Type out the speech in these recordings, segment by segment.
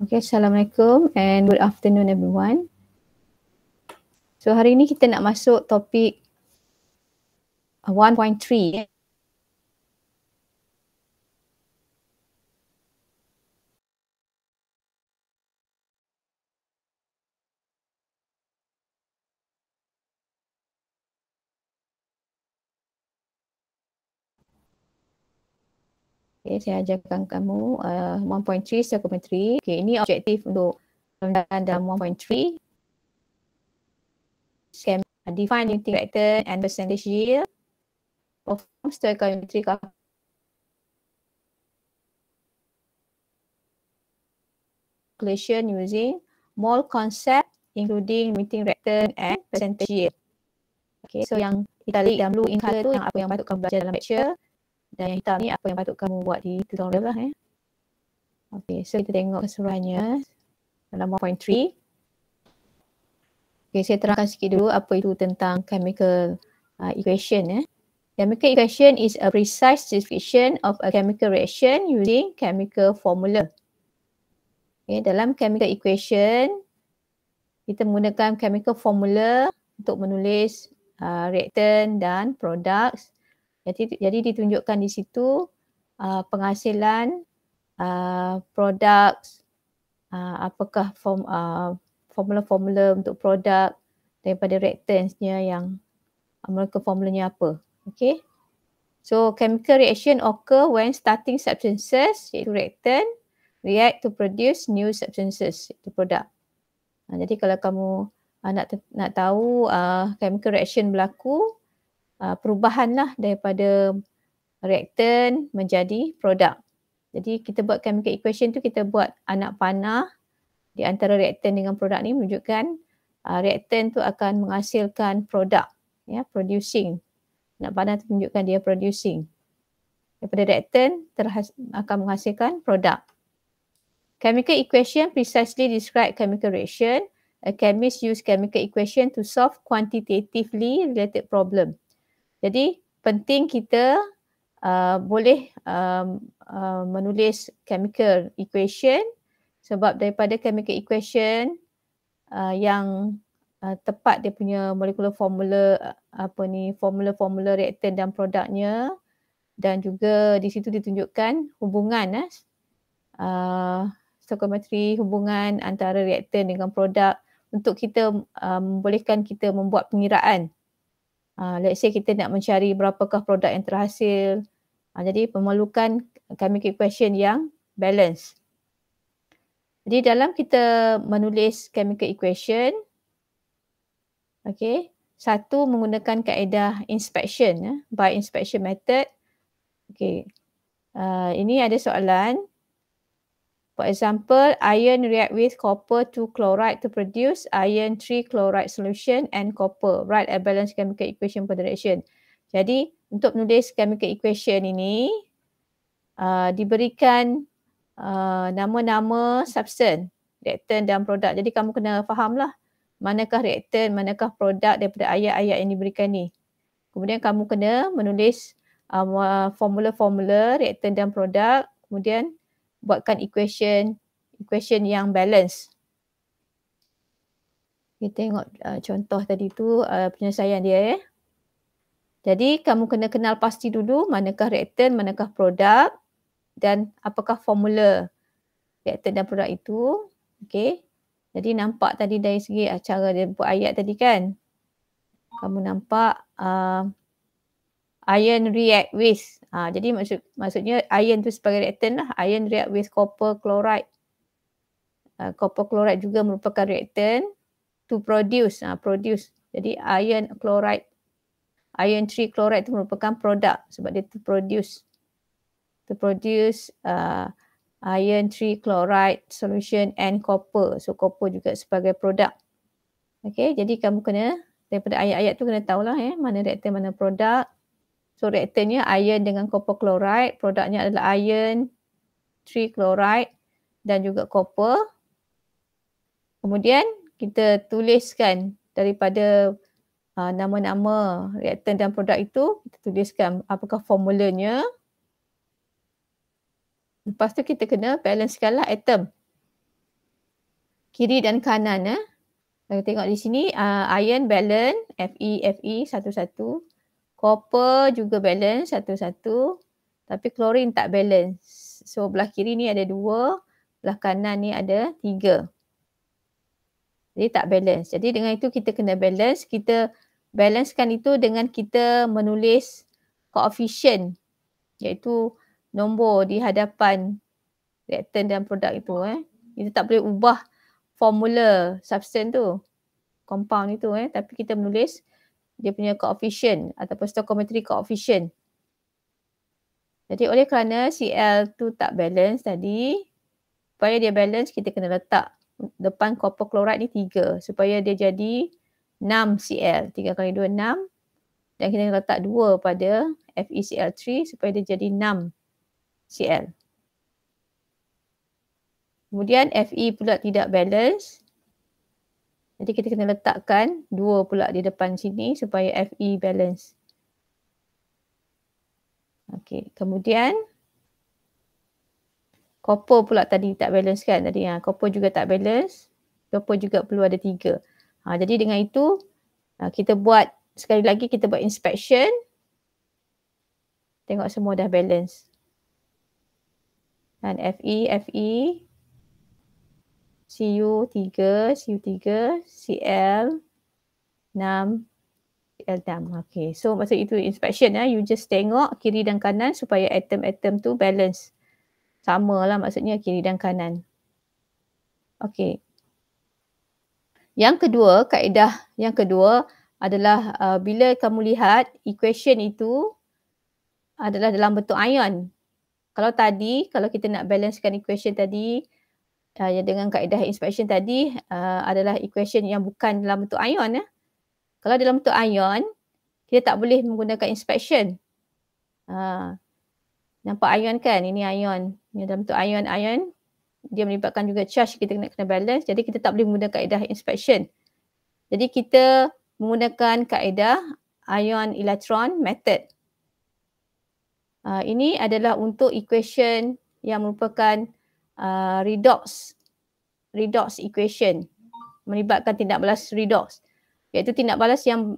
Okay, Assalamualaikum and good afternoon everyone. So hari ini kita nak masuk topik 1.3. Okay, saya ajarkan kamu 1.3, 2.3. Okay, ini objektif untuk pembelajaran dalam 1.3. Define unit reactant and percentage yield. Perform stoichiometric calculation using mole concept including limiting reactant and percentage yield. Okay, so yang italic dan blue in color tu yang apa yang patut kamu belajar dalam lecture. Dan yang hitam ni apa yang patut kamu buat di tutorial lah. Okay, so kita tengok keseluruhannya dalam 1.3. Okay, saya terangkan sikit dulu apa itu tentang chemical equation. Chemical equation is a precise description of a chemical reaction using chemical formula. Okay, dalam chemical equation, kita menggunakan chemical formula untuk menulis reactant dan products. Jadi ditunjukkan di situ penghasilan products, apakah formula-formula untuk produk daripada reactantsnya yang mereka formulanya apa. Okay. So chemical reaction occur when starting substances iaitu reactant react to produce new substances iaitu produk. Jadi kalau kamu nak tahu chemical reaction berlaku, perubahanlah daripada reactant menjadi produk. Jadi kita buat chemical equation tu, kita buat anak panah di antara reactant dengan produk ni menunjukkan reactant tu akan menghasilkan produk, producing. Anak panah tu menunjukkan dia producing. Daripada reactant akan menghasilkan produk. Chemical equation precisely describe chemical reaction. A chemist use chemical equation to solve quantitatively related problem. Jadi penting kita boleh menulis chemical equation sebab daripada chemical equation yang tepat dia punya molecular formula, formula reactant dan produknya, dan juga di situ ditunjukkan hubungan stoichiometry, hubungan antara reactant dengan produk untuk kita membolehkan kita membuat pengiraan. Let's say kita nak mencari berapakah produk yang terhasil. Jadi memerlukan chemical equation yang balance. Jadi dalam kita menulis chemical equation, okay, satu menggunakan kaedah inspection, by inspection method. Okay, ini ada soalan. For example, iron react with copper 2 chloride to produce iron 3 chloride solution and copper. Write a balanced chemical equation for the reaction. Jadi untuk menulis chemical equation ini diberikan nama-nama substance, reactant dan produk. Jadi kamu kena fahamlah manakah reactant, manakah produk daripada ayat-ayat yang diberikan ni. Kemudian kamu kena menulis formula-formula reactant dan produk, kemudian buatkan equation yang balance. Kita tengok contoh tadi tu penyelesaian dia. Jadi kamu kena kenal pasti dulu manakah reactant, manakah produk dan apakah formula reactant dan produk itu. Okay. Jadi nampak tadi dari segi cara dia buat ayat tadi kan. Kamu nampak iron react with. Jadi maksudnya iron tu sebagai reactant lah. Iron react with copper chloride. Copper chloride juga merupakan reactant to produce. Produce. Jadi iron chloride, iron 3 chloride tu merupakan produk sebab dia to produce. To produce iron 3 chloride solution and copper. So copper juga sebagai produk. Okay, jadi kamu kena daripada ayat-ayat tu kena tahulah mana reactant, mana produk. So reactantnya iron dengan copper chloride, produknya adalah iron 3 chloride dan juga copper. Kemudian kita tuliskan daripada nama-nama reactant dan produk itu, kita tuliskan apakah formulanya. Lepas tu kita kena balancekanlah atom. kiri dan kanan. Kita tengok di sini iron balance Fe satu-satu. Copper juga balance satu-satu. Tapi chlorine tak balance. So belah kiri ni ada 2, belah kanan ni ada 3. Jadi tak balance. Jadi dengan itu kita kena balance. Kita balancekan itu dengan kita menulis koefisien, iaitu nombor di hadapan reaktan dan produk itu. Kita tak boleh ubah formula substance tu, compound itu. Tapi kita menulis dia punya koefisien ataupun stoichiometric coefficient. Jadi oleh kerana Cl tu tak balance tadi, supaya dia balance kita kena letak depan copper chloride ni 3 supaya dia jadi 6 Cl. 3 kali 2 6 dan kita kena letak 2 pada FeCl3 supaya dia jadi 6 Cl. Kemudian Fe pula tidak balance. Jadi kita kena letakkan 2 pula di depan sini supaya Fe balance. Okey, kemudian copper pula tadi tak balance kan tadi. Copper juga tak balance. Copper juga perlu ada 3. Jadi dengan itu kita buat sekali lagi, kita buat inspection. Tengok semua dah balance. Dan Fe, Cu3, Cl 6, Cl6. Okay, so maksud itu inspection. You just tengok kiri dan kanan supaya atom-atom tu balance. Sama lah maksudnya kiri dan kanan. Okay. Yang kedua, kaedah yang kedua adalah bila kamu lihat equation itu adalah dalam bentuk ion. Kalau tadi, kalau kita nak balancekan equation tadi dengan kaedah inspection tadi adalah equation yang bukan dalam bentuk ion. Kalau dalam bentuk ion, kita tak boleh menggunakan inspection. Nampak ion kan? Ini ion. Ini dalam bentuk ion. Dia melibatkan juga charge, kita kena balance. Jadi kita tak boleh menggunakan kaedah inspection. Jadi kita menggunakan kaedah ion electron method. Ini adalah untuk equation yang merupakan redox equation. Melibatkan tindak balas redox. Iaitu tindak balas yang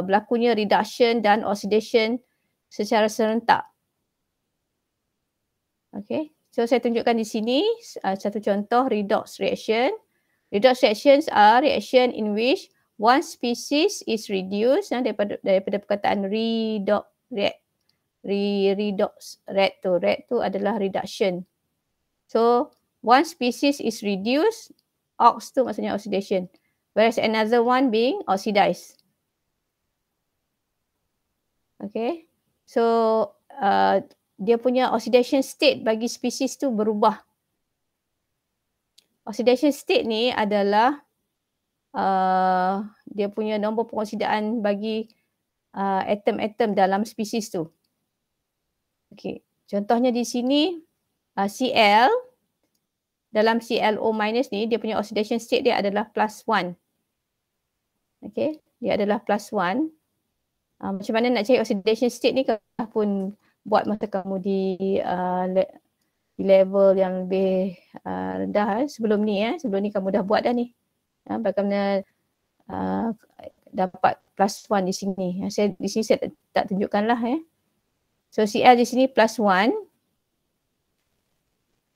berlakunya reduction dan oxidation secara serentak. Okay. So saya tunjukkan di sini satu contoh redox reaction. Redox reactions are reaction in which one species is reduced daripada perkataan redox. Red tu adalah reduction. So one species is reduced, ox tu maksudnya oxidation, whereas another one being oxidized. Okay. So dia punya oxidation state bagi spesies tu berubah. Oxidation state ni adalah dia punya nombor pengoksidaan bagi atom-atom dalam spesies tu. Okey, contohnya di sini Cl dalam ClO- ni dia punya oxidation state dia adalah +1. Okey, dia adalah +1. Macam mana nak cari oxidation state ni kalau pun buat masa kamu di level yang lebih rendah sebelum ni kamu dah buat dah ni. Bagaimana dapat +1 di sini. Di sini saya tak tunjukkanlah. So Cl di sini +1.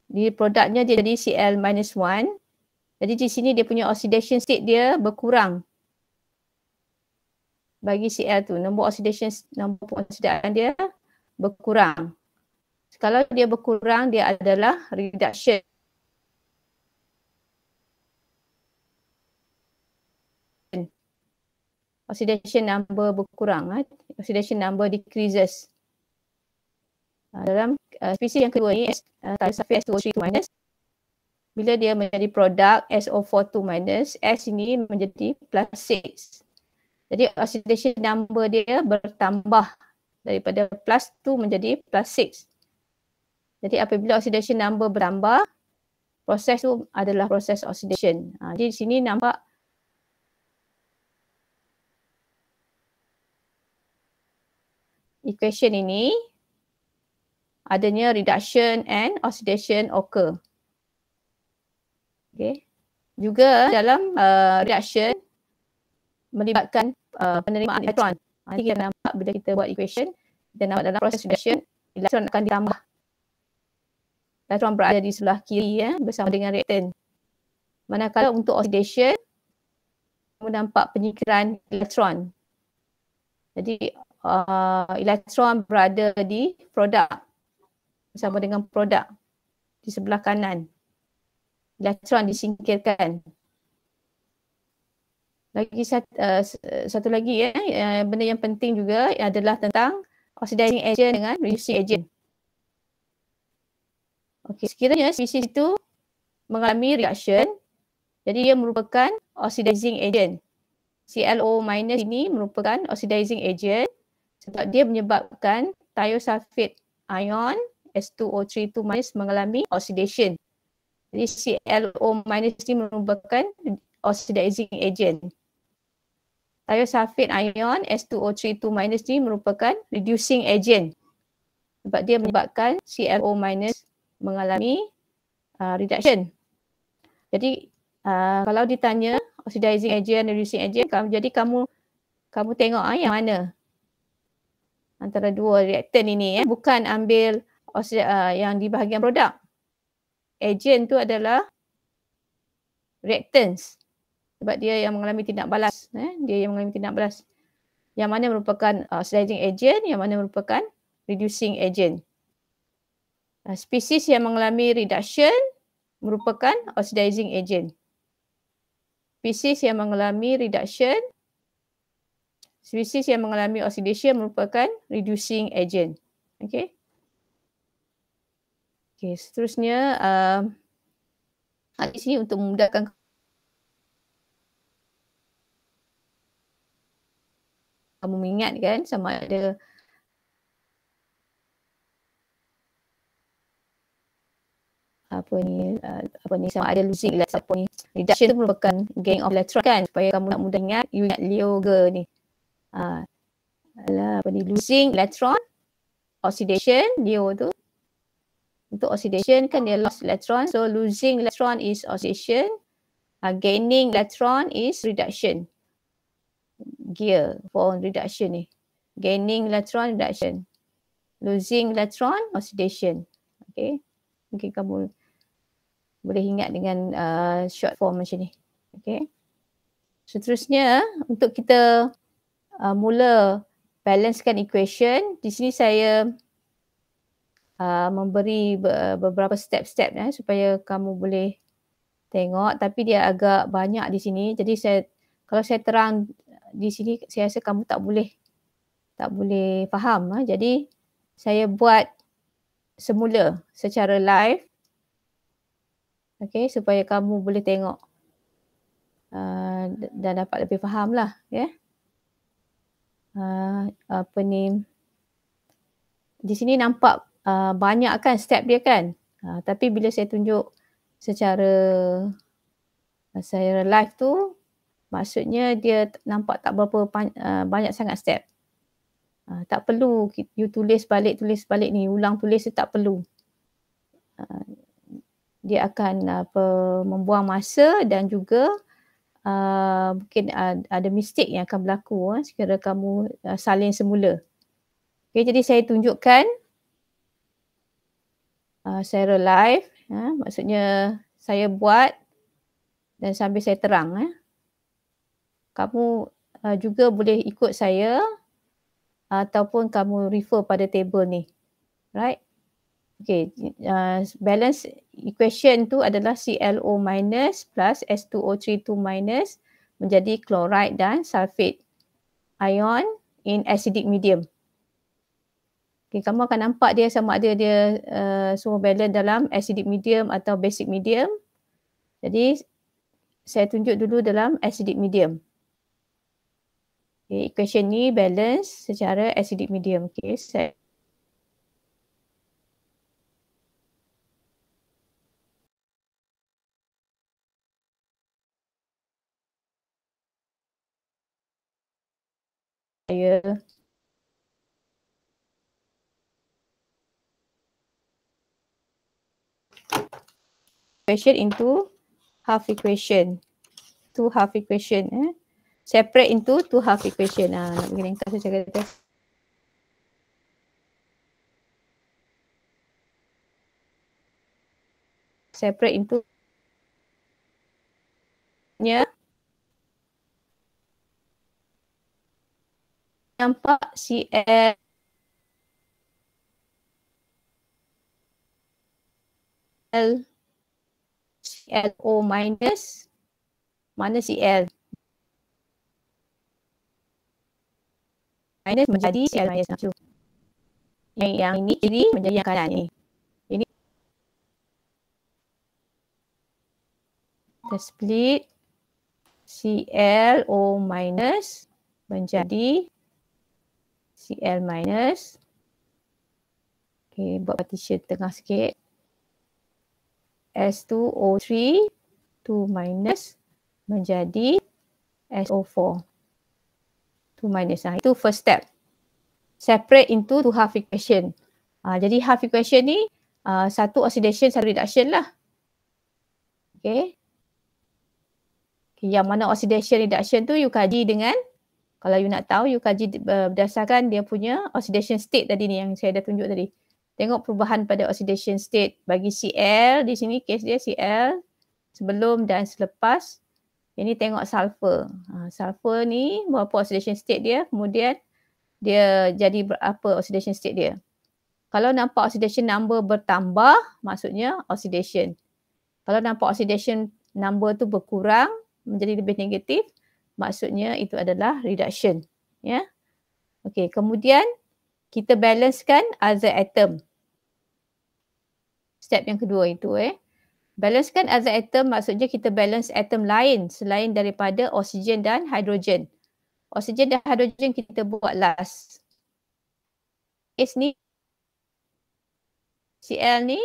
Di produknya dia jadi Cl -1. Jadi di sini dia punya oxidation state dia berkurang. Bagi Cl tu, nombor pengoksidaan dia berkurang. Kalau dia berkurang, dia adalah reduction. Oxidation number berkurang. Oxidation number decreases. Dalam spesies yang kedua ni, SO2 bila dia menjadi produk SO42-, S ini menjadi +6. Jadi oxidation number dia bertambah daripada +2 menjadi +6. Jadi apabila oxidation number bertambah, proses tu adalah proses oxidation. Jadi di sini nampak equation ini adanya reduction and oxidation occur. Okay. juga dalam reaction melibatkan penerimaan elektron. Nanti kita nampak bila kita buat equation, kita nampak dalam proses reaction, elektron akan ditambah. Elektron berada di sebelah kiri bersama dengan reaktan. Manakala untuk oxidation, kamu nampak penyingkiran elektron. Jadi elektron berada di produk bersama dengan produk di sebelah kanan. Elektron disingkirkan. Lagi satu lagi benda yang penting juga adalah tentang oxidizing agent dengan reducing agent. Okey, sekiranya spesies itu mengalami reaction, jadi dia merupakan oxidizing agent. ClO- ini merupakan oxidizing agent sebab dia menyebabkan thiosulfate ion S2O32- mengalami oxidation. Jadi ClO- ini merupakan oxidizing agent. Thiosulfate ion S2O32- ini merupakan reducing agent sebab dia menyebabkan ClO- mengalami reduction. Jadi kalau ditanya oxidizing agent, reducing agent, jadi kamu tengok yang mana antara dua reaktan ini bukan ambil yang di bahagian produk. Agent tu adalah reactants sebab dia yang mengalami tindak balas. Dia yang mengalami tindak balas. Yang mana merupakan oxidizing agent, yang mana merupakan reducing agent. Spesies yang mengalami reduction merupakan oxidizing agent. Spesies yang mengalami reduction, spesies yang mengalami oxidation merupakan reducing agent. Okey. Okey, seterusnya di sini untuk memudahkan kamu mengingatkan sama ada sama ada losing electron. Reduction tu merupakan gain of electron kan, supaya kamu nak mudah ingat, you ingat Lioge ni. Losing electron, oxidation, Leo tu. Untuk oxidation kan dia lost electron, so losing electron is oxidation, gaining electron is reduction. Gear for reduction ni. Gaining electron, reduction. Losing electron, oxidation. Okay. Mungkin kamu boleh ingat dengan short form macam ni. Okay. Seterusnya, untuk kita mula balancekan equation, di sini saya memberi beberapa step-step supaya kamu boleh tengok, tapi dia agak banyak di sini. Jadi kalau saya terang di sini, saya rasa kamu tak boleh faham. Jadi saya buat semula secara live. Okay, supaya kamu boleh tengok dan dapat lebih faham lah. Di sini nampak banyak kan step dia kan. Tapi bila saya tunjuk secara live tu, maksudnya dia nampak tak berapa banyak sangat step. Tak perlu you tulis balik ni, ulang tulis tu tak perlu. Dia akan membuang masa dan juga mungkin ada mistake yang akan berlaku sekiranya kamu salin semula. Okay, jadi saya tunjukkan secara live, maksudnya saya buat dan sambil saya terang. Kamu juga boleh ikut saya ataupun kamu refer pada table ni. Right? Okay, balance equation tu adalah ClO- plus S2O32- menjadi chloride dan sulfate ion in acidic medium. Okay, kamu akan nampak dia sama ada dia semua balance dalam acidic medium atau basic medium. Jadi saya tunjuk dulu dalam acidic medium. Okay, equation ni balance secara acidic medium. Okay, saya equation into half equation. Two half equation. Separate into two half equation. Nak bagi ringkas saya kata. Separate into nampak CL CLO minus mana CL minus menjadi CL minus 6. Yang ini kiri menjadi yang kanan ni. Ini kita split CLO minus menjadi CL minus. Okay, buat partition tengah sikit. S2O3 2 minus menjadi SO4 2 minus. Itu first step. Separate into two half equation. Jadi half equation ni satu oxidation, satu reduction lah. Okay. Yang mana oxidation reduction tu you kaji dengan, kalau you nak tahu you kaji berdasarkan dia punya oxidation state tadi ni yang saya dah tunjuk tadi. Tengok perubahan pada oxidation state bagi CL, di sini case dia CL sebelum dan selepas. Ini tengok sulfur. Sulfur ni berapa oxidation state dia, kemudian dia jadi berapa oxidation state dia. Kalau nampak oxidation number bertambah, maksudnya oxidation. Kalau nampak oxidation number tu berkurang, menjadi lebih negatif, maksudnya itu adalah reduction. Ya. Okey, kemudian kita balancekan other atom. Step yang kedua itu balancekan other atom maksudnya kita balance atom lain selain daripada oksigen dan hidrogen. Oksigen dan hidrogen kita buat last. S ni, Cl ni,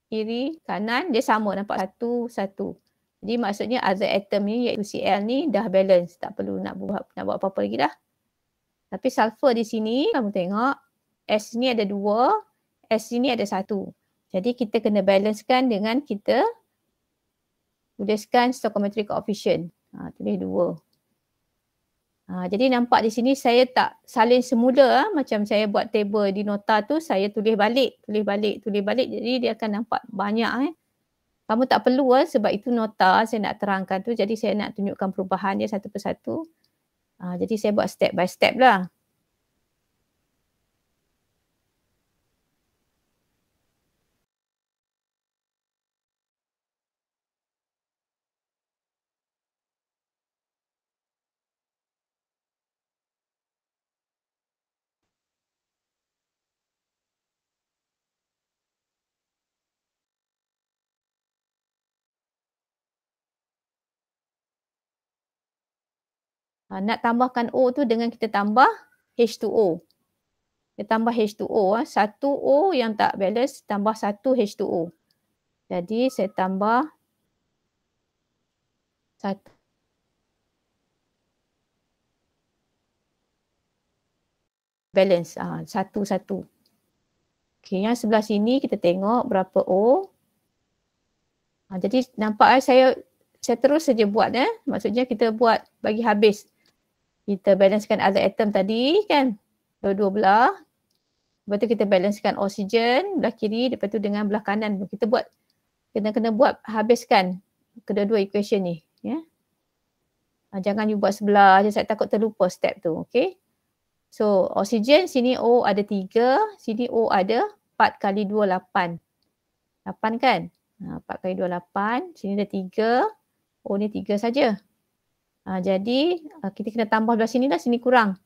kiri, kanan, dia sama nampak satu. Jadi maksudnya other atom ni iaitu Cl ni dah balance. Tak perlu nak buat apa-apa lagi dah. Tapi sulfur di sini kamu tengok S ni ada 2, S ni ada 1. Jadi kita kena balancekan dengan kita tuliskan stoichiometric coefficient. Tulis 2. Jadi nampak di sini saya tak salin semula macam saya buat table di nota tu, saya tulis balik. Jadi dia akan nampak banyak Kamu tak perlu sebab itu nota saya nak terangkan tu. Jadi saya nak tunjukkan perubahan dia satu persatu. Jadi saya buat step by step lah. Nak tambahkan O tu dengan kita tambah H2O. Kita tambah H2O. Satu O yang tak balance tambah satu H2O. Jadi saya tambah satu. Balance. Satu. Okay, yang sebelah sini kita tengok berapa O. Jadi nampak saya terus saja buat Maksudnya kita buat bagi habis. Kita balancekan other atom tadi kan. Dua-dua belah. Lepas tu kita balancekan oksigen belah kiri. Lepas tu dengan belah kanan. Kita buat, kena buat habiskan kedua-dua equation ni. Ya. Jangan you buat sebelah je. Saya takut terlupa step tu. Okay. So oksigen sini O ada 3. Sini O ada 4 kali 2, 8. 8 kan. 4 kali 2, 8. Sini ada 3. O ni 3 saja. Jadi kita kena tambah belah sini lah, sini kurang.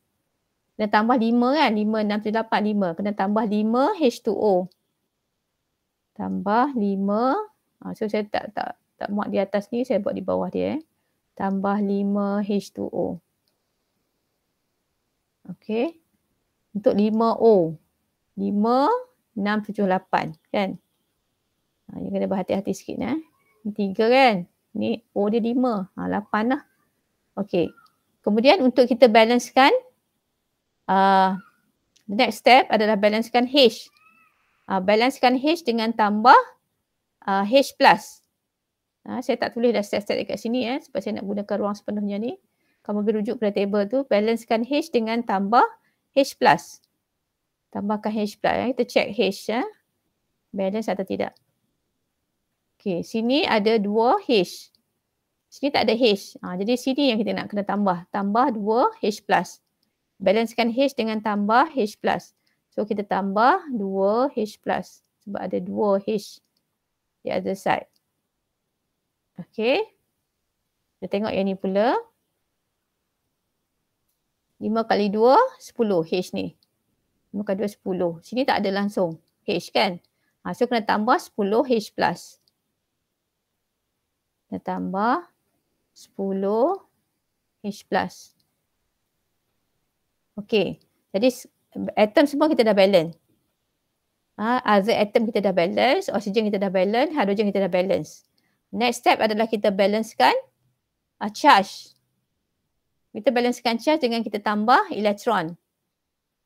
Kena tambah 5 kan, 5, 6, 7, 8, 5. Kena tambah 5 H2O. Tambah 5. So saya tak muat di atas ni, saya buat di bawah dia. Tambah 5 H2O. Okey. Untuk 5O. 5, 6, 7, 8 kan. You kena berhati-hati sikit Ni 3 kan. Ni O dia 5. 8 lah. Okey. Kemudian untuk kita balancekan, the next step adalah balancekan H. Balancekan H dengan tambah H plus. Saya tak tulis dah step-step dekat sini sebab saya nak gunakan ruang sepenuhnya ni. Kamu berujuk pada table tu, balancekan H dengan tambah H plus. Tambahkan H plus. Kita check H balance atau tidak. Okey, sini ada 2 H. Sini tak ada H. Jadi sini yang kita nak kena tambah. Tambah 2 H plus. Balancekan H dengan tambah H plus. So kita tambah 2 H plus. Sebab ada 2 H di other side. Okey. Kita tengok yang ni pula. 5 kali 2, 10 H ni. 5 kali 2, 10. Sini tak ada langsung H kan. So kena tambah 10 H plus. Kena tambah 10 H plus. Okey. Jadi atom semua kita dah balance. Other atom kita dah balance, oksigen kita dah balance, hidrogen kita dah balance. Next step adalah kita balancekan charge. Kita balancekan charge dengan kita tambah elektron.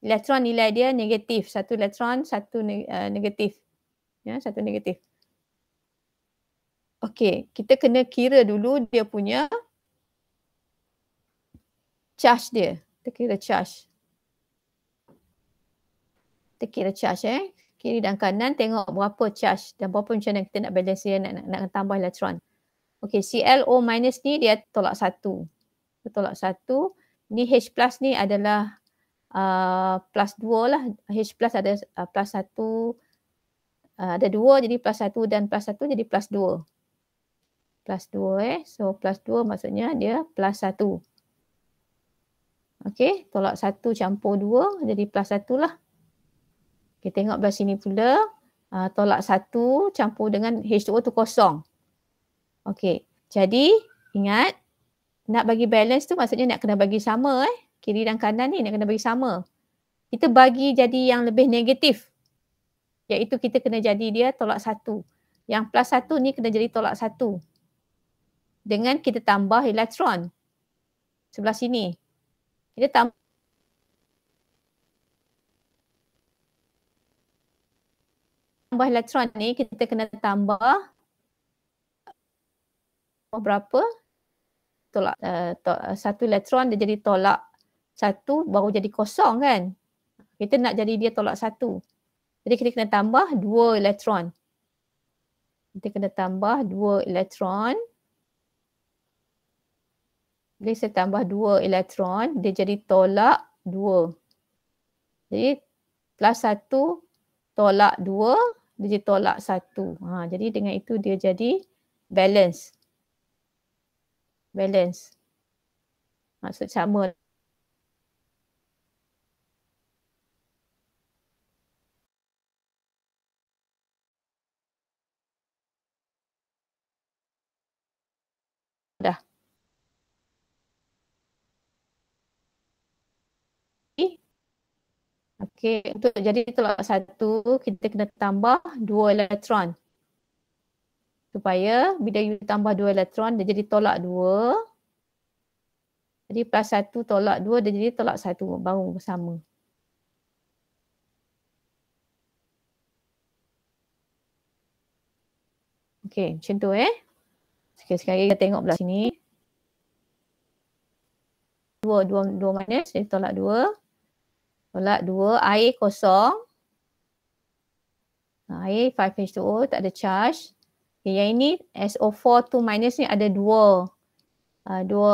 Elektron nilai dia negatif. Satu elektron, satu negatif. Satu negatif. Okey, kita kena kira dulu dia punya charge dia. Kita kira charge. Kita kira charge kiri dan kanan tengok berapa charge dan berapa macam mana kita nak balance dia, nak tambah elektron. Okey, ClO minus ni dia tolak 1. Dia tolak 1. Ni H plus ni adalah plus 2 lah. H plus ada plus 1. Ada 2 jadi plus 1 dan plus 1 jadi plus 2. Plus 2 So plus 2 maksudnya dia plus 1. Okey, tolak 1 campur 2 jadi plus 1 lah. Kita tengok belah sini pula. Tolak 1 campur dengan H2O tu kosong. Okey, jadi ingat nak bagi balance tu maksudnya nak kena bagi sama kiri dan kanan ni nak kena bagi sama. Kita bagi jadi yang lebih negatif. Iaitu kita kena jadi dia tolak 1. Yang plus 1 ni kena jadi tolak 1. Dengan kita tambah elektron. Sebelah sini. Kita tambah elektron ni kita kena tambah berapa? Tolak 1 elektron dia jadi tolak 1 baru jadi kosong kan. Kita nak jadi dia tolak 1. Jadi kita kena tambah 2 elektron. Kita kena tambah 2 elektron. Bila saya tambah 2 elektron dia jadi tolak 2. Jadi plus 1 tolak 2 dia jadi tolak 1. Jadi dengan itu dia jadi balance. Balance. Maksud sama. Dah. Okey, untuk jadi tolak 1 kita kena tambah 2 elektron. Supaya bila you tambah 2 elektron dia jadi tolak 2. Jadi plus 1 tolak 2 dia jadi tolak 1 baru bersama. Okey, macam tu Sekali kita tengok belah sini. 2 minus jadi tolak 2. Tolak 2, air kosong. Air 5H2O tak ada charge. Okay, yang ini SO4 2 minus ni ada 2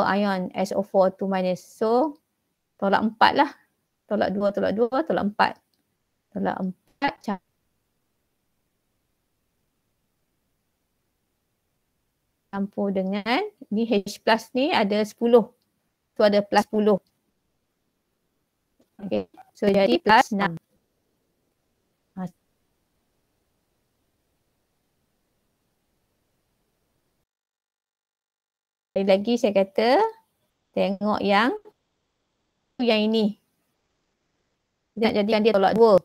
ion SO4 2 minus. So tolak 4 lah. Tolak 2, tolak 2, tolak 4. Tolak 4 campur dengan ni H plus ni ada 10. So ada plus 10. Okay. So jadi plus 6. Lagi saya kata tengok yang ini. Kita nak jadikan dia tolak 2.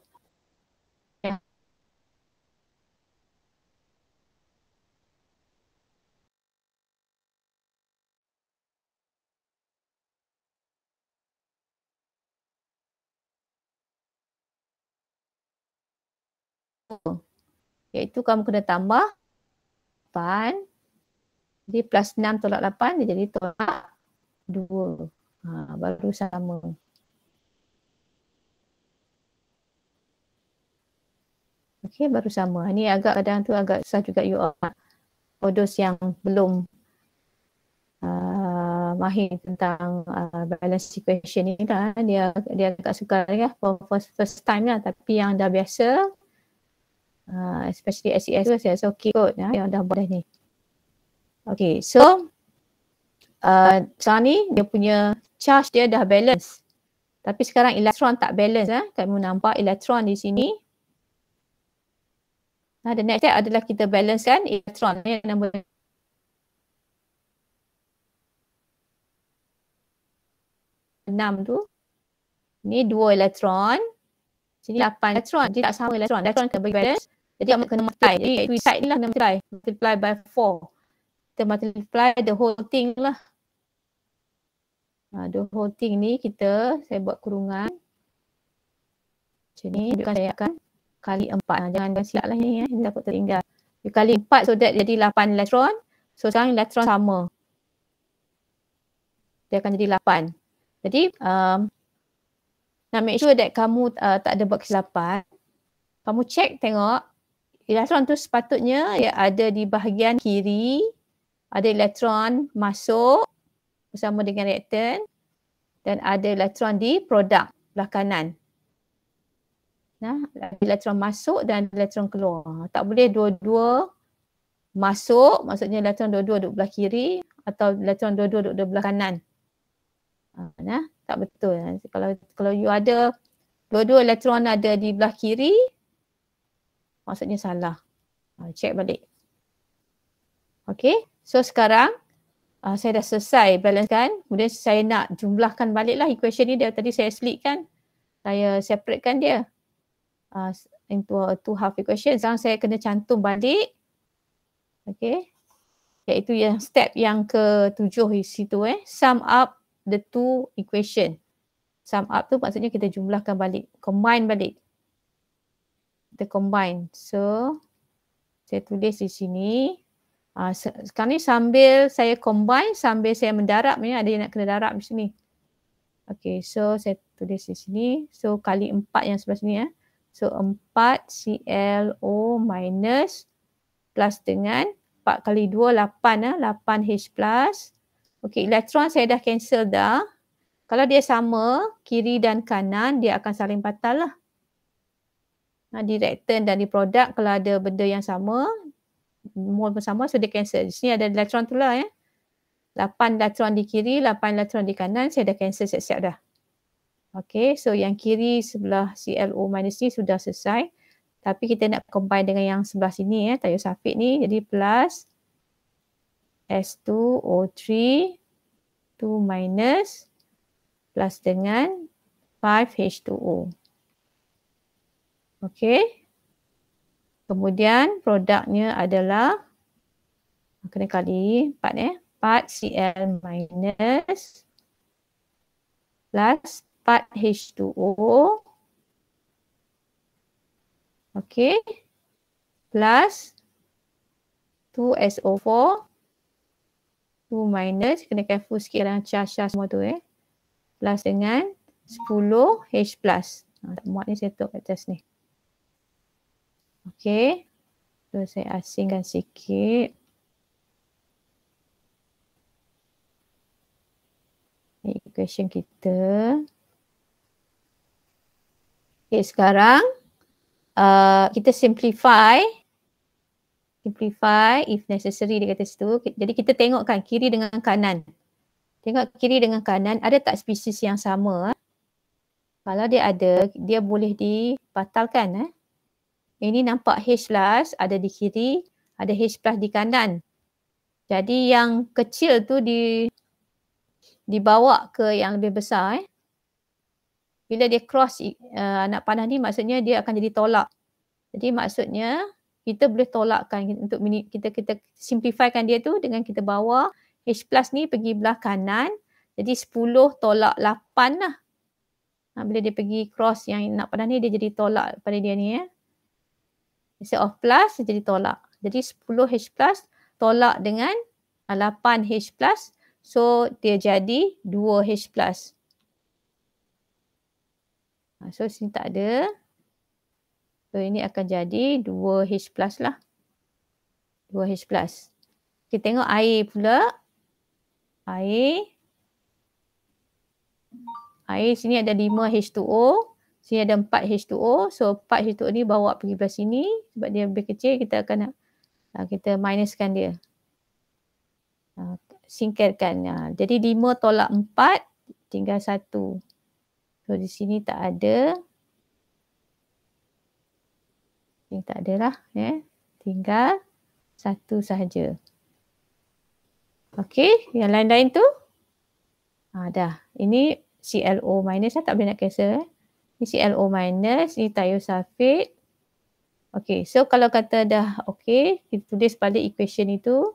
Iaitu kamu kena tambah 8 Jadi plus 6 tolak 8 dia jadi tolak 2. Baru sama. Okey, baru sama. Ni agak kadang tu agak susah juga you all. For those yang belum mahir tentang balance equation ni lah. Dia agak sukar ya for first time lah. Tapi yang dah biasa, especially SES tu saya rasa okey kot yang dah buat dah ni. Okay, so sekarang ni dia punya charge dia dah balance. Tapi sekarang elektron tak balance. Kamu nampak elektron di sini. The next step adalah kita balance kan elektron yang nombor 6 tu. Ni 2 elektron. Sini 8 elektron. Jadi tak sama elektron. Elektron kena bagi balance. Jadi kena multiply. Jadi itu side ni lah kena multiply. Multiply by 4. Kita multiply the whole thing lah. The whole thing ni saya buat kurungan. Macam ni. Saya akan kali 4. Jangan silap lah ni. Ini takut tertinggal. You kali 4 so that jadi 8 elektron. So sekarang elektron sama. Dia akan jadi 8. Jadi nak make sure that kamu tak ada buat kesilapan. Kamu check tengok elektron tu sepatutnya dia ada di bahagian kiri. Ada elektron masuk bersama dengan reaktan. Dan ada elektron di produk belah kanan. Elektron masuk dan elektron keluar. Tak boleh dua-dua masuk. Maksudnya elektron dua-dua duduk belah kiri. Atau elektron dua-dua duduk belah kanan. Tak betul. Kalau you ada dua-dua elektron ada di belah kiri, maksudnya salah. Check balik. Okay. So sekarang saya dah selesai balance kan. Kemudian saya nak jumlahkan balik lah equation ni. Tadi saya split kan. Saya separate kan dia. Into two half equation. Sekarang saya kena cantum balik. Okay. Iaitu yang step yang ke-7 di situ. Sum up the two equation. Sum up tu maksudnya kita jumlahkan balik. Combine balik. Kita combine. So, saya tulis di sini. Sekarang ni sambil saya combine, sambil saya mendarab. Ada yang nak kena darab di sini. Okay, so saya tulis di sini. So, kali 4 yang sebelah sini. So, 4 ClO minus plus dengan 4 kali 2, 8. 8 H plus. Okay, elektron saya dah cancel dah. Kalau dia sama, kiri dan kanan, dia akan saling batal lah. Di reaktan dan di produk, kalau ada benda yang sama, mol bersama, so dia cancel. Di sini ada elektron tu lah 8 elektron di kiri, 8 elektron di kanan, saya dah cancel siap-siap dah. Okay, so yang kiri sebelah ClO minus ni sudah selesai. Tapi kita nak combine dengan yang sebelah sini thiosulfate ni, jadi plus S2O3 2 minus plus dengan 5H2O. Okey. Kemudian produknya adalah kena kali 4 4 Cl minus plus 4 H2O. Okey. Plus 2SO4. 2 minus, kena careful sikit dalam charge semua tu plus dengan 10 H plus. Tak muat ni saya letak kat atas ni. Okey. So saya asingkan sikit. Ini equation kita. Okay, sekarang kita simplify if necessary dia kata situ. Jadi kita tengokkan kiri dengan kanan. Tengok kiri dengan kanan ada tak spesies yang sama. Kalau dia ada, dia boleh dibatalkan. Ini nampak H plus ada di kiri, ada H plus di kanan. Jadi yang kecil tu dibawa ke yang lebih besar. Bila dia cross anak panah ni maksudnya dia akan jadi tolak. Jadi maksudnya kita boleh tolakkan untuk kita simplifykan dia tu dengan kita bawa H plus ni pergi belah kanan. Jadi 10 tolak 8 lah. Bila dia pergi cross yang nak panah ni dia jadi tolak pada dia ni Instead of plus dia jadi tolak. Jadi 10 H plus tolak dengan 8H plus. So dia jadi 2H plus. So sini tak ada. So ini akan jadi 2H plus lah. 2H plus. Kita tengok air pula. Air sini ada 5H2O. Sini ada 4H2O. So 4H2O ni bawa pergi belah sini. Sebab dia lebih kecil, kita akan kita minuskan dia. Singkirkan. Jadi 5 tolak 4 tinggal 1. So di sini tak ada. Ini tak ada lah. Tinggal 1 sahaja. Okey, yang lain-lain tu. Dah. Ini ClO minus tak boleh nak cancel. Ini ClO minus, ini thiosulfate. Okey, so kalau kata dah okey, kita tulis balik equation itu.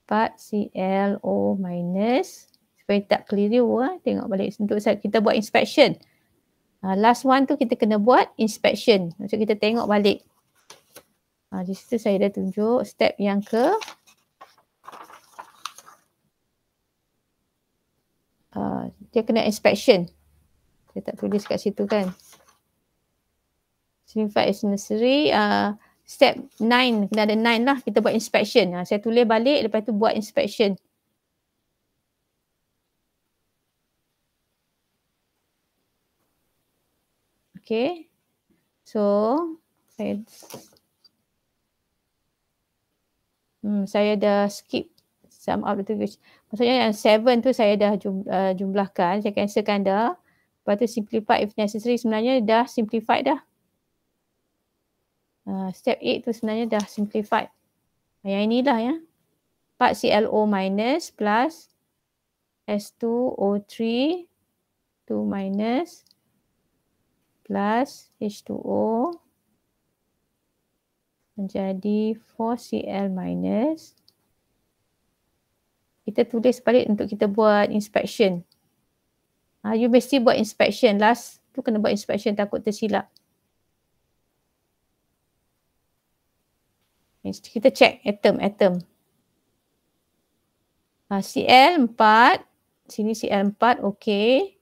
4ClO minus. Supaya tak keliru. Tengok balik untuk kita buat inspection. Last one tu kita kena buat inspection. Maksud kita tengok balik. Di situ saya dah tunjuk step yang dia kena inspection. Saya tak tulis kat situ kan. Simplify as necessary. Step 9, kena ada 9 lah. Kita buat inspection. Saya tulis balik, lepas tu buat inspection. Okay. So, saya dah skip sum up the question. Maksudnya yang 7 tu saya dah jumlahkan. Saya cancelkan dah. Lepas tu simplify if necessary. Sebenarnya dah simplified dah. Step 8 tu sebenarnya dah simplified. Yang inilah ya. 4ClO minus plus S2O3 2 minus plus H2O menjadi 4Cl minus. Kita tulis balik untuk kita buat inspection. You mesti buat inspection. Last tu kena buat inspection, takut tersilap. Kita check atom. Cl 4. Sini Cl 4. Okey.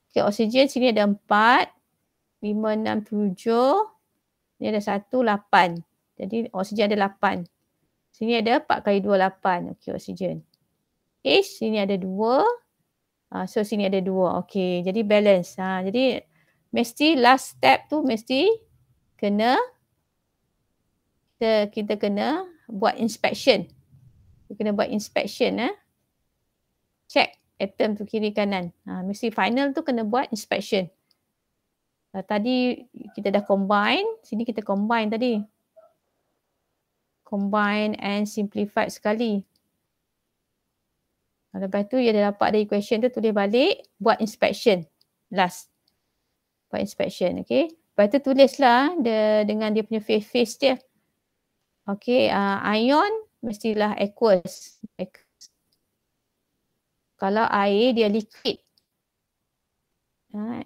Okay, oksigen sini ada 4. 5, 6, 7. Ni ada 1, 8. Jadi oksigen ada 8. Sini ada 4 kali 2, 8. Okey, oksigen. H sini ada 2. So sini ada 2. Okey, jadi balance. Jadi mesti last step tu mesti kena kita kena buat inspection. Kita kena buat inspection. Check atom tu kiri kanan. Mesti final tu kena buat inspection. Tadi kita dah combine. Sini kita combine tadi. Combine and simplified sekali. Lepas tu dia dah dapat ada equation tu, tulis balik. Buat inspection. Last. Buat inspection. Okay. Lepas tu tulislah dengan dia punya phase dia. Okay. Ion mestilah aqueous. Kalau air dia liquid.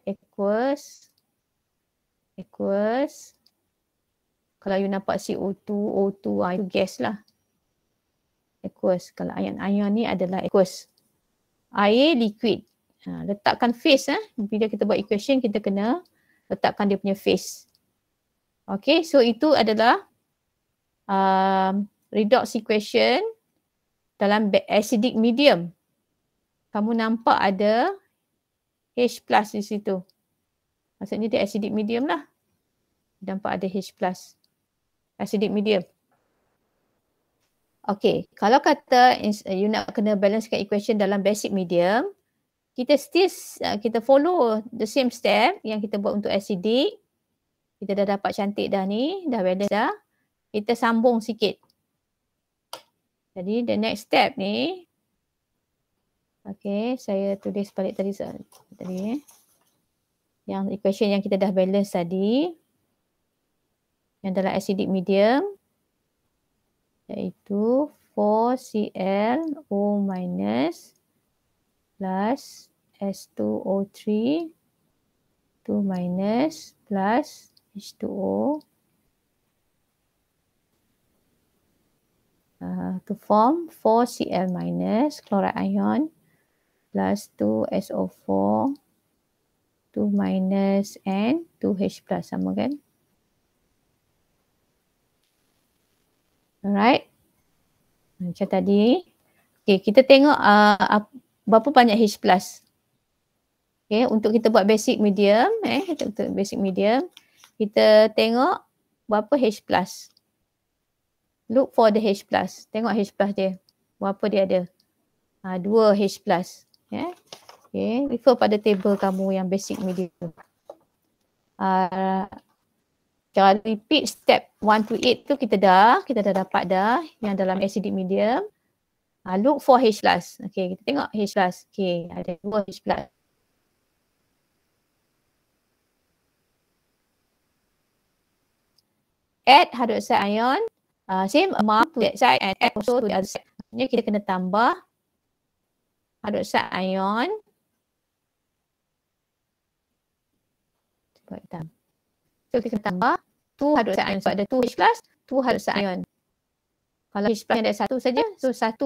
Aqueous. Kalau you nampak CO2, O2, itu gas lah. Aqueous. Kalau ion ni adalah aqueous. Air liquid. Letakkan phase. Bila kita buat equation, kita kena letakkan dia punya phase. Okay, so itu adalah redox equation dalam acidic medium. Kamu nampak ada H plus di situ. Maksudnya dia acidic medium lah. Nampak ada H plus. Acidic medium. Okay, kalau kata you nak kena balancekan equation dalam basic medium, kita follow the same step yang kita buat untuk acidic. Kita dah dapat cantik dah ni, dah balance dah. Kita sambung sikit. Jadi the next step ni, okay, saya tulis balik tadi. Yang equation yang kita dah balance tadi, yang dalam acidic medium, iaitu 4ClO minus plus S2O3 2 minus plus H2O to form 4Cl minus chloride ion plus 2SO4, 2 minus and 2H plus, sama kan? Alright. Macam tadi. Okay, kita tengok berapa banyak H plus. Okay, untuk kita buat basic medium, untuk basic medium, kita tengok berapa H plus. Look for the H plus. Tengok H plus dia. Berapa dia ada. 2 H plus. Okay, refer pada table kamu yang basic medium. Kalau repeat step 1 to 8 tu kita dah dapat dah yang dalam acidic medium. Look for H plus. Okay, kita tengok H plus. Okay, ada 2 H plus. Add hydroxide ion, same amount to that side and add also to the other side. Maksudnya kita kena tambah hydroxide ion. So kita kena tambah 2 hydroxide ion. So ada 2 H plus, 2 hydroxide ion. Kalau H plus ada 1 saja, so 1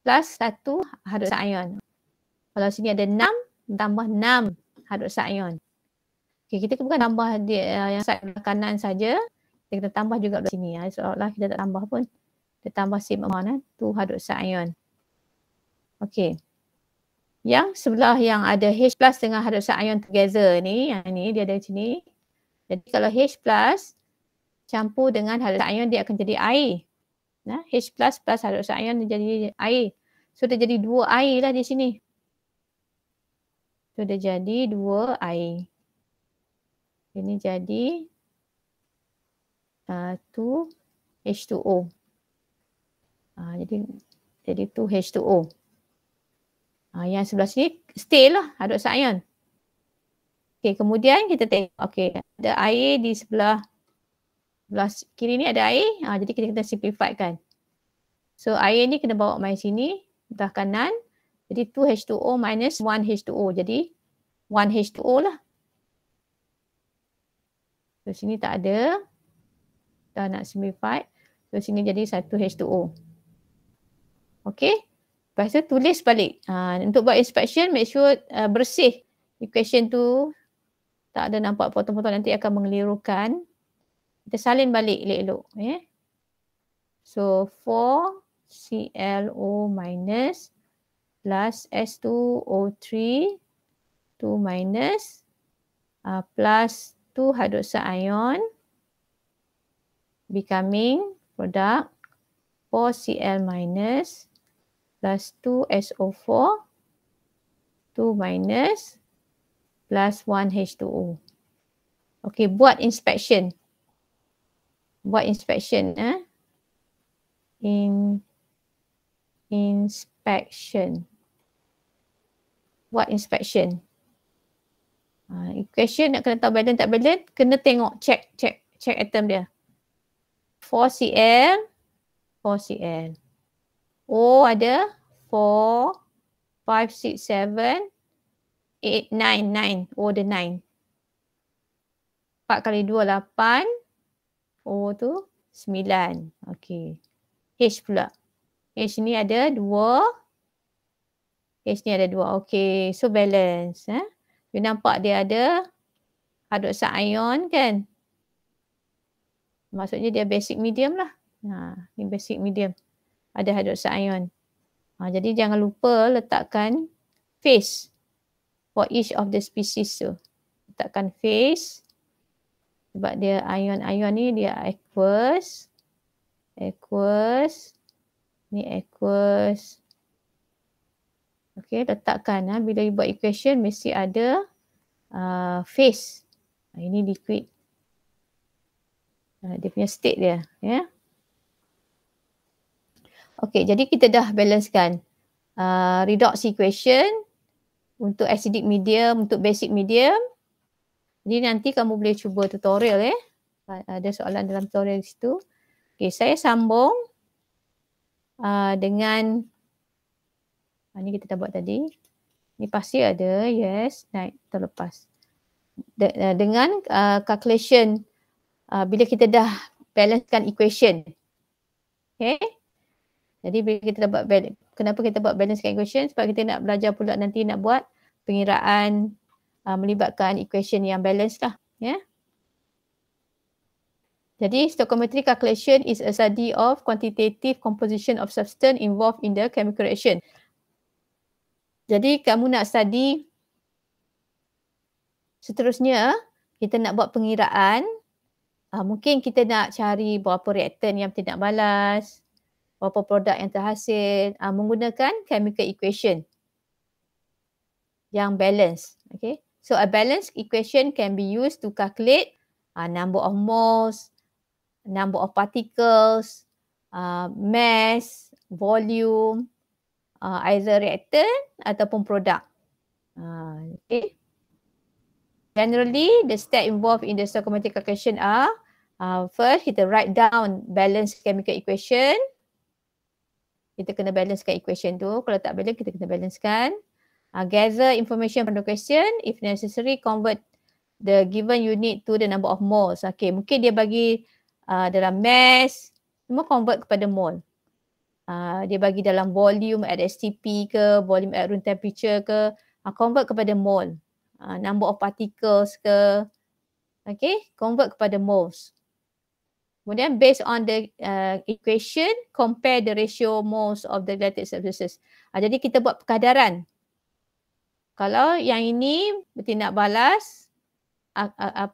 plus 1 hydroxide ion. Kalau sini ada 6, tambah 6 hydroxide ion. Okay, kita bukan tambah dia yang side kanan saja. Kita tambah juga di sini. Seolah-olah kita tak tambah pun. Kita tambah same amount, 2 hydroxide ion. Okay. Yang sebelah yang ada H plus dengan hydroxide ion together ni, yang ni dia ada di sini. Jadi kalau H plus campur dengan hydroxide ion dia akan jadi air. H plus plus hydroxide ion dia jadi air. So dia jadi 2 air lah di sini. So dia jadi 2 air. Ini jadi 2H2O. Jadi 2H2O. Yang sebelah sini stay lah hydroxide ion. Okay, kemudian kita tengok, okay, ada air di sebelah kiri ni ada air. Jadi kita kena simplify kan. So air ni kena bawa main sini, belah kanan. Jadi 2H2O minus 1H2O. Jadi 1H2O lah. So sini tak ada. Dah nak simplify. So sini jadi 1H2O. Okay. Lepas tu tulis balik. Untuk buat inspection, make sure bersih equation tu. Tak ada nampak potong-potong, nanti akan mengelirukan. Kita salin balik elok-elok. So 4ClO minus plus S2O3 2 minus plus 2 hydroxide ion becoming product 4Cl minus plus 2SO4 2 minus plus 1H2O. Okay, buat inspection. Buat inspection. Inspection. Buat inspection. Equation nak kena tahu balance tak balance, kena tengok check atom dia. 4Cl. O ada 4, 5, 6, 7, 8, 9. O ada 9. 4 kali 2, 8. O tu 9. Okay. H pula. H ni ada 2. H ni ada 2. Okay. So balance. You nampak dia ada hydroxide ion kan? Maksudnya dia basic medium lah. Ni basic medium. Ada hydroxide ion. Jadi jangan lupa letakkan phase for each of the species tu. Letakkan phase. Sebab dia ion-ion ni dia aqueous. Ni aqueous. Okay, letakkan. Bila you buat equation mesti ada phase. Ini liquid. Dia punya state dia. Okay, jadi kita dah balancekan redox equation untuk acidic medium, untuk basic medium. Jadi nanti kamu boleh cuba tutorial Ada soalan dalam tutorial di situ. Okay, saya sambung dengan ni kita dah buat tadi. Ni pasti ada, yes, naik terlepas. Dengan calculation bila kita dah balancekan equation. Okay. Jadi bila kita buat kenapa kita buat balanced equation? Sebab kita nak belajar pula nanti nak buat pengiraan melibatkan equation yang balance lah. Ya. Jadi stoichiometry calculation is a study of quantitative composition of substance involved in the chemical reaction. Jadi kamu nak study seterusnya, kita nak buat pengiraan. Mungkin kita nak cari berapa reaktan yang tidak balas, berapa produk yang terhasil menggunakan chemical equation yang balance. Okay. So a balanced equation can be used to calculate number of moles, number of particles, mass, volume, either reactant ataupun produk. Okay. Generally, the step involved in the stoichiometric calculation are first, kita write down balanced chemical equation. Kita kena balancekan equation tu. Kalau tak balance, kita kena balancekan. Gather information from the question. If necessary, convert the given unit to the number of moles. Okay, mungkin dia bagi dalam mass, semua convert kepada mole. Dia bagi dalam volume at STP ke, volume at room temperature ke, convert kepada mole. Number of particles ke, okay, convert kepada moles. Kemudian based on the equation, compare the ratio moles of the related substances. Jadi kita buat perkadaran. Kalau yang ini bertindak balas,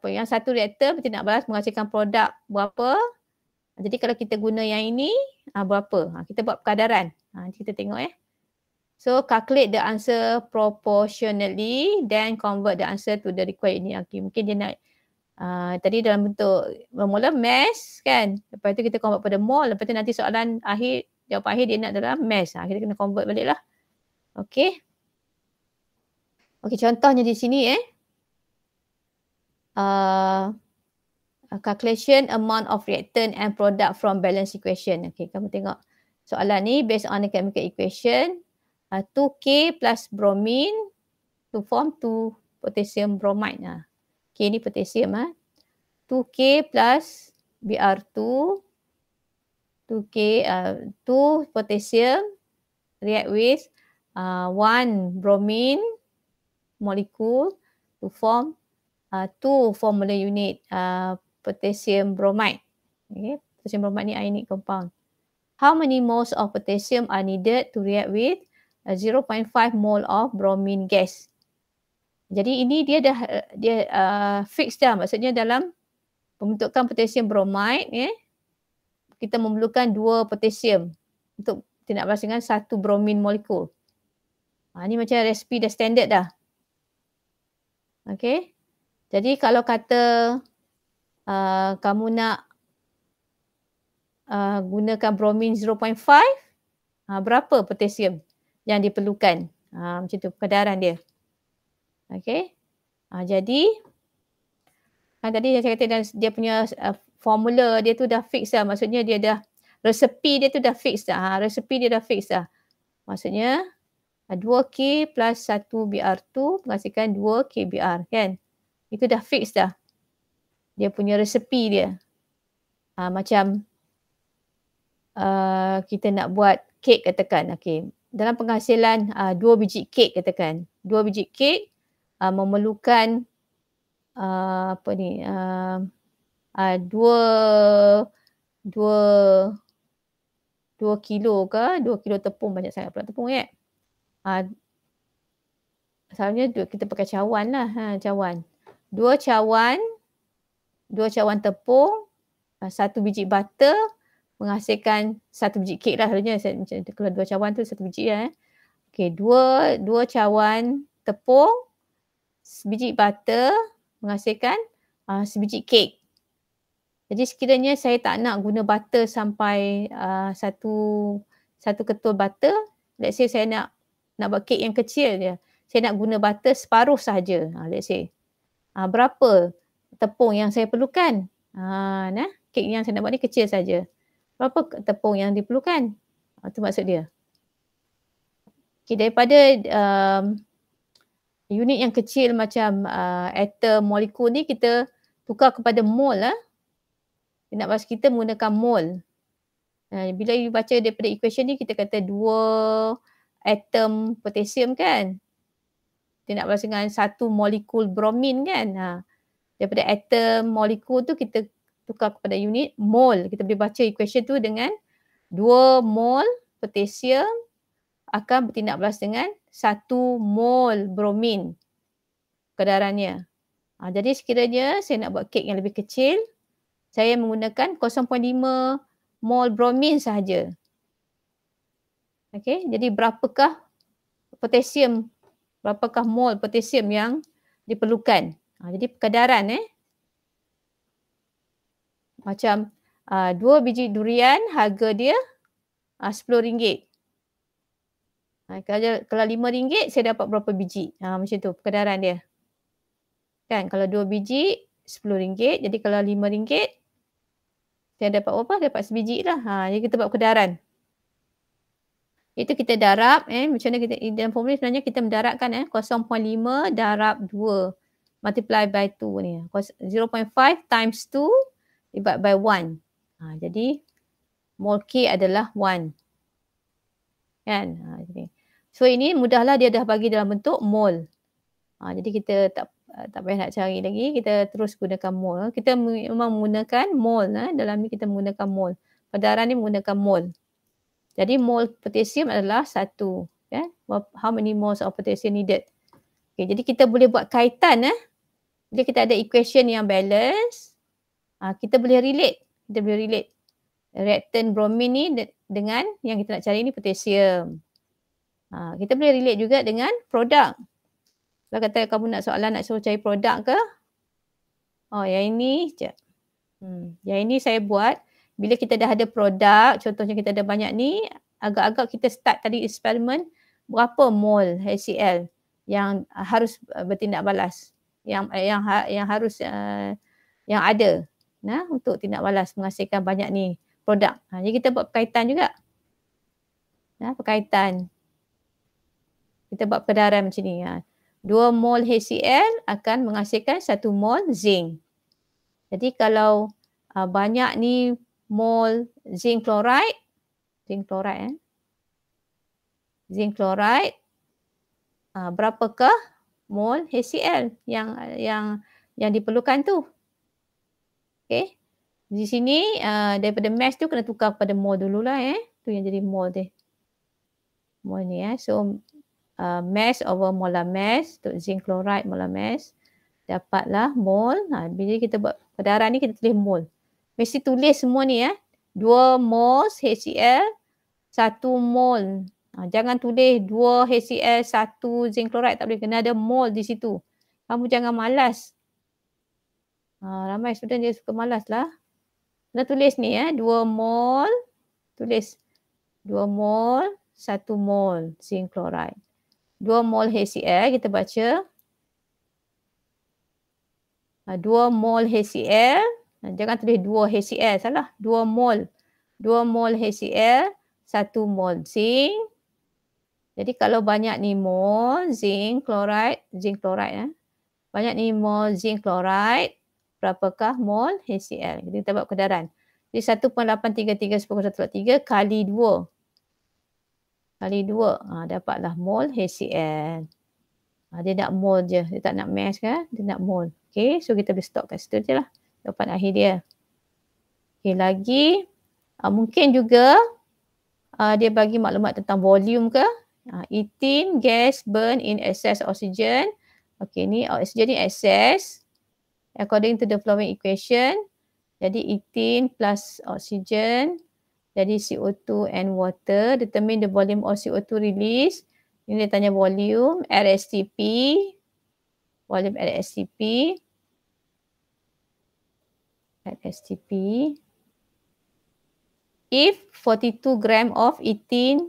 yang satu reaktor bertindak balas menghasilkan produk berapa. Jadi kalau kita guna yang ini, berapa. Kita buat perkadaran. Kita tengok So calculate the answer proportionally, then convert the answer to the required unit. Okay, mungkin dia nak tadi dalam bentuk bermula mass kan. Lepas tu kita convert pada mole. Lepas tu nanti soalan akhir, jawapan akhir dia nak dalam mass. Kita kena convert balik lah. Okay. Okay, contohnya di sini calculation amount of reactant and product from balance equation. Okay, kamu tengok soalan ni based on the chemical equation. 2K plus bromine to form 2 potassium bromide. K ni potassium. 2K plus Br2, 2K, 2 potassium react with 1 bromine molecule to form 2 formula unit potassium bromide. Okay, potassium bromide ni ionic compound. How many moles of potassium are needed to react with 0.5 mole of bromine gas? Jadi ini dia dah fix dah. Maksudnya dalam pembentukan potassium bromide kita memerlukan 2 potassium untuk tindak balas dengan 1 bromine molekul. Ini macam resipi dah standard dah. Okay. Jadi kalau kata kamu nak gunakan bromine 0.5, berapa potassium yang diperlukan? Macam tu perkadaran dia. Okay. Jadi kan tadi saya kata dia punya formula dia tu dah fix dah. Maksudnya dia dah, resepi dia tu dah fix dah. Resepi dia dah fix dah. Maksudnya 2K plus 1 Br2 menghasilkan 2 KBr kan. Itu dah fix dah. Dia punya resepi dia. Macam kita nak buat kek katakan. Okay. Dalam penghasilan 2 biji kek katakan. 2 biji kek memerlukan 2 kilo ke, 2 kilo tepung, banyak sangat pula tepung Asalnya kita pakai cawan lah, cawan. 2 cawan tepung, 1 biji butter menghasilkan 1 biji kek lah selalunya. Kalau 2 cawan tu 1 biji lah. Okay, 2 cawan tepung, sebiji butter menghasilkan sebiji kek. Jadi sekiranya saya tak nak guna butter sampai satu ketul butter, let's say saya nak buat kek yang kecil je. Saya nak guna butter separuh sahaja. Let's say. Berapa tepung yang saya perlukan? Kek yang saya nak buat ni kecil saja. Berapa tepung yang diperlukan? Itu maksud dia. Okay, daripada unit yang kecil macam atom, molekul ni kita tukar kepada mole. Nak bahas kita menggunakan mole. Bila you baca daripada equation ni, kita kata 2 atom potassium kan. Dia nak balas dengan 1 molekul bromin kan. Daripada atom, molekul tu kita tukar kepada unit mol. Kita boleh baca equation tu dengan 2 mol potassium akan bertindak balas dengan 1 mol bromin kedarannya. Jadi sekiranya saya nak buat kek yang lebih kecil, saya menggunakan 0.5 mol bromin sahaja. Okey, jadi berapakah potasium, berapakah mol potasium yang diperlukan? Jadi kedaran macam 2 biji durian harga dia RM10. Kalau RM5 saya dapat berapa biji? Macam tu kedaran dia. Kan kalau 2 biji RM10, jadi kalau RM5 saya dapat berapa? Dapat sebiji lah. Jadi kita buat kedaran. Itu kita darab macam mana kita dalam formula sebenarnya kita mendarabkan 0.5 darab 2 multiply by 2 ni. 0.5 times 2 divide by 1. Jadi mol K adalah 1. Kan? So ini mudahlah, dia dah bagi dalam bentuk mol. Jadi kita tak payah nak cari lagi, kita terus gunakan mol. Kita memang menggunakan mol. Dalam ni kita menggunakan mol. Kedaran ni menggunakan mol. Jadi mol potassium adalah 1. Kan? How many moles of potassium needed? Okay, jadi kita boleh buat kaitan. Bila kita ada equation yang balance, kita boleh relate. Kita boleh relate reactant bromin ni dengan yang kita nak cari ni potassium. Kita boleh relate juga dengan produk. Kalau kata kamu nak soalan nak suruh cari produk ke? Yang ini sekejap. Yang ini saya buat bila kita dah ada produk, contohnya kita ada banyak ni, agak-agak kita start tadi eksperimen, berapa mol HCl yang harus bertindak balas, yang harus yang ada untuk tindak balas menghasilkan banyak ni produk. Jadi kita buat perkaitan juga. Perkaitan. Kita buat perkedaran macam ni. 2 mol HCl akan menghasilkan 1 mol zinc. Jadi kalau banyak ni mol zinc chloride, berapakah mol HCl yang diperlukan tu? Okey. Di sini daripada mass tu kena tukar kepada mol dululah tu yang jadi mol dia. Mol ni so mass over molar mass untuk zinc chloride molar mass dapatlah mol. Bila kita buat kedaran ni kita tulis mol. Mesti tulis semua ni 2 moles HCl 1 mol. Jangan tulis 2 HCl 1 zinc chloride, tak boleh, kena ada mol di situ. Kamu jangan malas. Ramai student dia suka malas lah. Kena tulis ni 2 mol, tulis 2 mol 1 mol zinc chloride. 2 mol HCl kita baca 2 mol HCl, jangan tulis 2 HCl, salah, 2 mol. 2 mol HCl 1 mol zinc. Jadi kalau banyak ni mol zinc chloride, banyak ni mol zinc chloride, berapakah mol HCl? Jadi kita buat kedaran. Jadi 1.833/1/3 kali 2. Kali 2, dapatlah mol HCl. Dia nak mol je, dia tak nak mass kan? Dia nak mol. Okay, so kita boleh stop kat situ je lah. Jawapan akhir dia. Okay, lagi mungkin juga dia bagi maklumat tentang volume ke. Ethene gas burn in excess oxygen. Okay, ni oxygen ni excess. According to the following equation. Jadi ethene plus oxygen. Jadi CO2 and water. Determine the volume of CO2 release. Ini dia tanya volume, RSTP. Volume RSTP. If 42 gram of ethene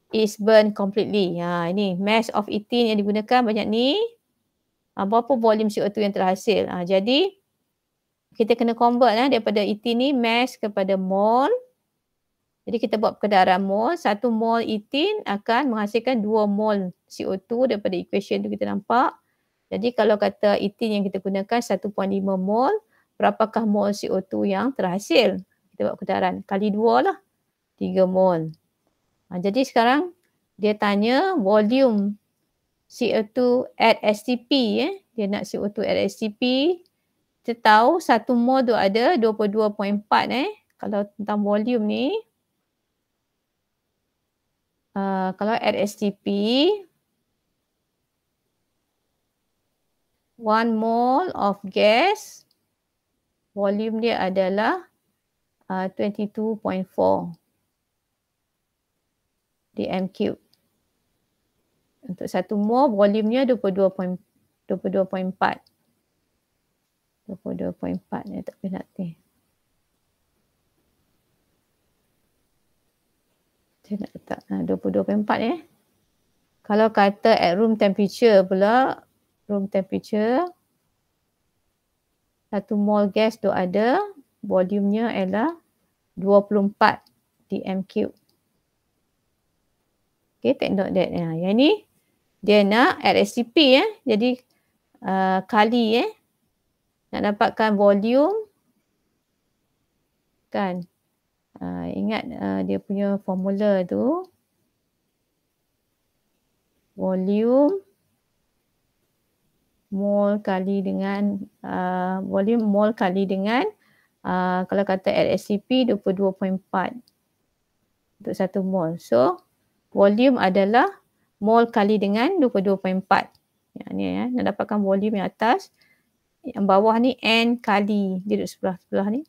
is burned completely. Ini mass of ethene yang digunakan banyak ni. Berapa volume CO2 yang terhasil. Jadi kita kena convert daripada ethene ni mass kepada mol. Jadi kita buat perkedaran mol. 1 mol ethene akan menghasilkan 2 mol CO2 daripada equation tu kita nampak. Jadi kalau kata ethene yang kita gunakan 1.5 mol, berapakah mol CO2 yang terhasil? Kita buat perkadaran. Kali 2 lah. 3 mol. Jadi sekarang dia tanya volume CO2 at STP. Dia nak CO2 at STP. Kita tahu 1 mol tu ada 22.4. Kalau tentang volume ni. Kalau at STP. 1 mole of gas. Volume dia adalah 22.4 dm3. Untuk 1 mol volumenya 22.4. 22.4 ni tak boleh nak ni. Saya nak letak 22.4 Kalau kata at room temperature pula, room temperature 1 mol gas tu ada, volumenya ialah 24 dm3. Okay, take note that. Yang ni dia nak at STP jadi kali nak dapatkan volume kan. Ingat dia punya formula tu. Volume mol kali dengan volume mol kali dengan kalau kata at STP 22.4 untuk 1 mol. So volume adalah mol kali dengan 22.4. Yang ni nak dapatkan volume yang atas. Yang bawah ni N kali. Dia duduk sebelah ni.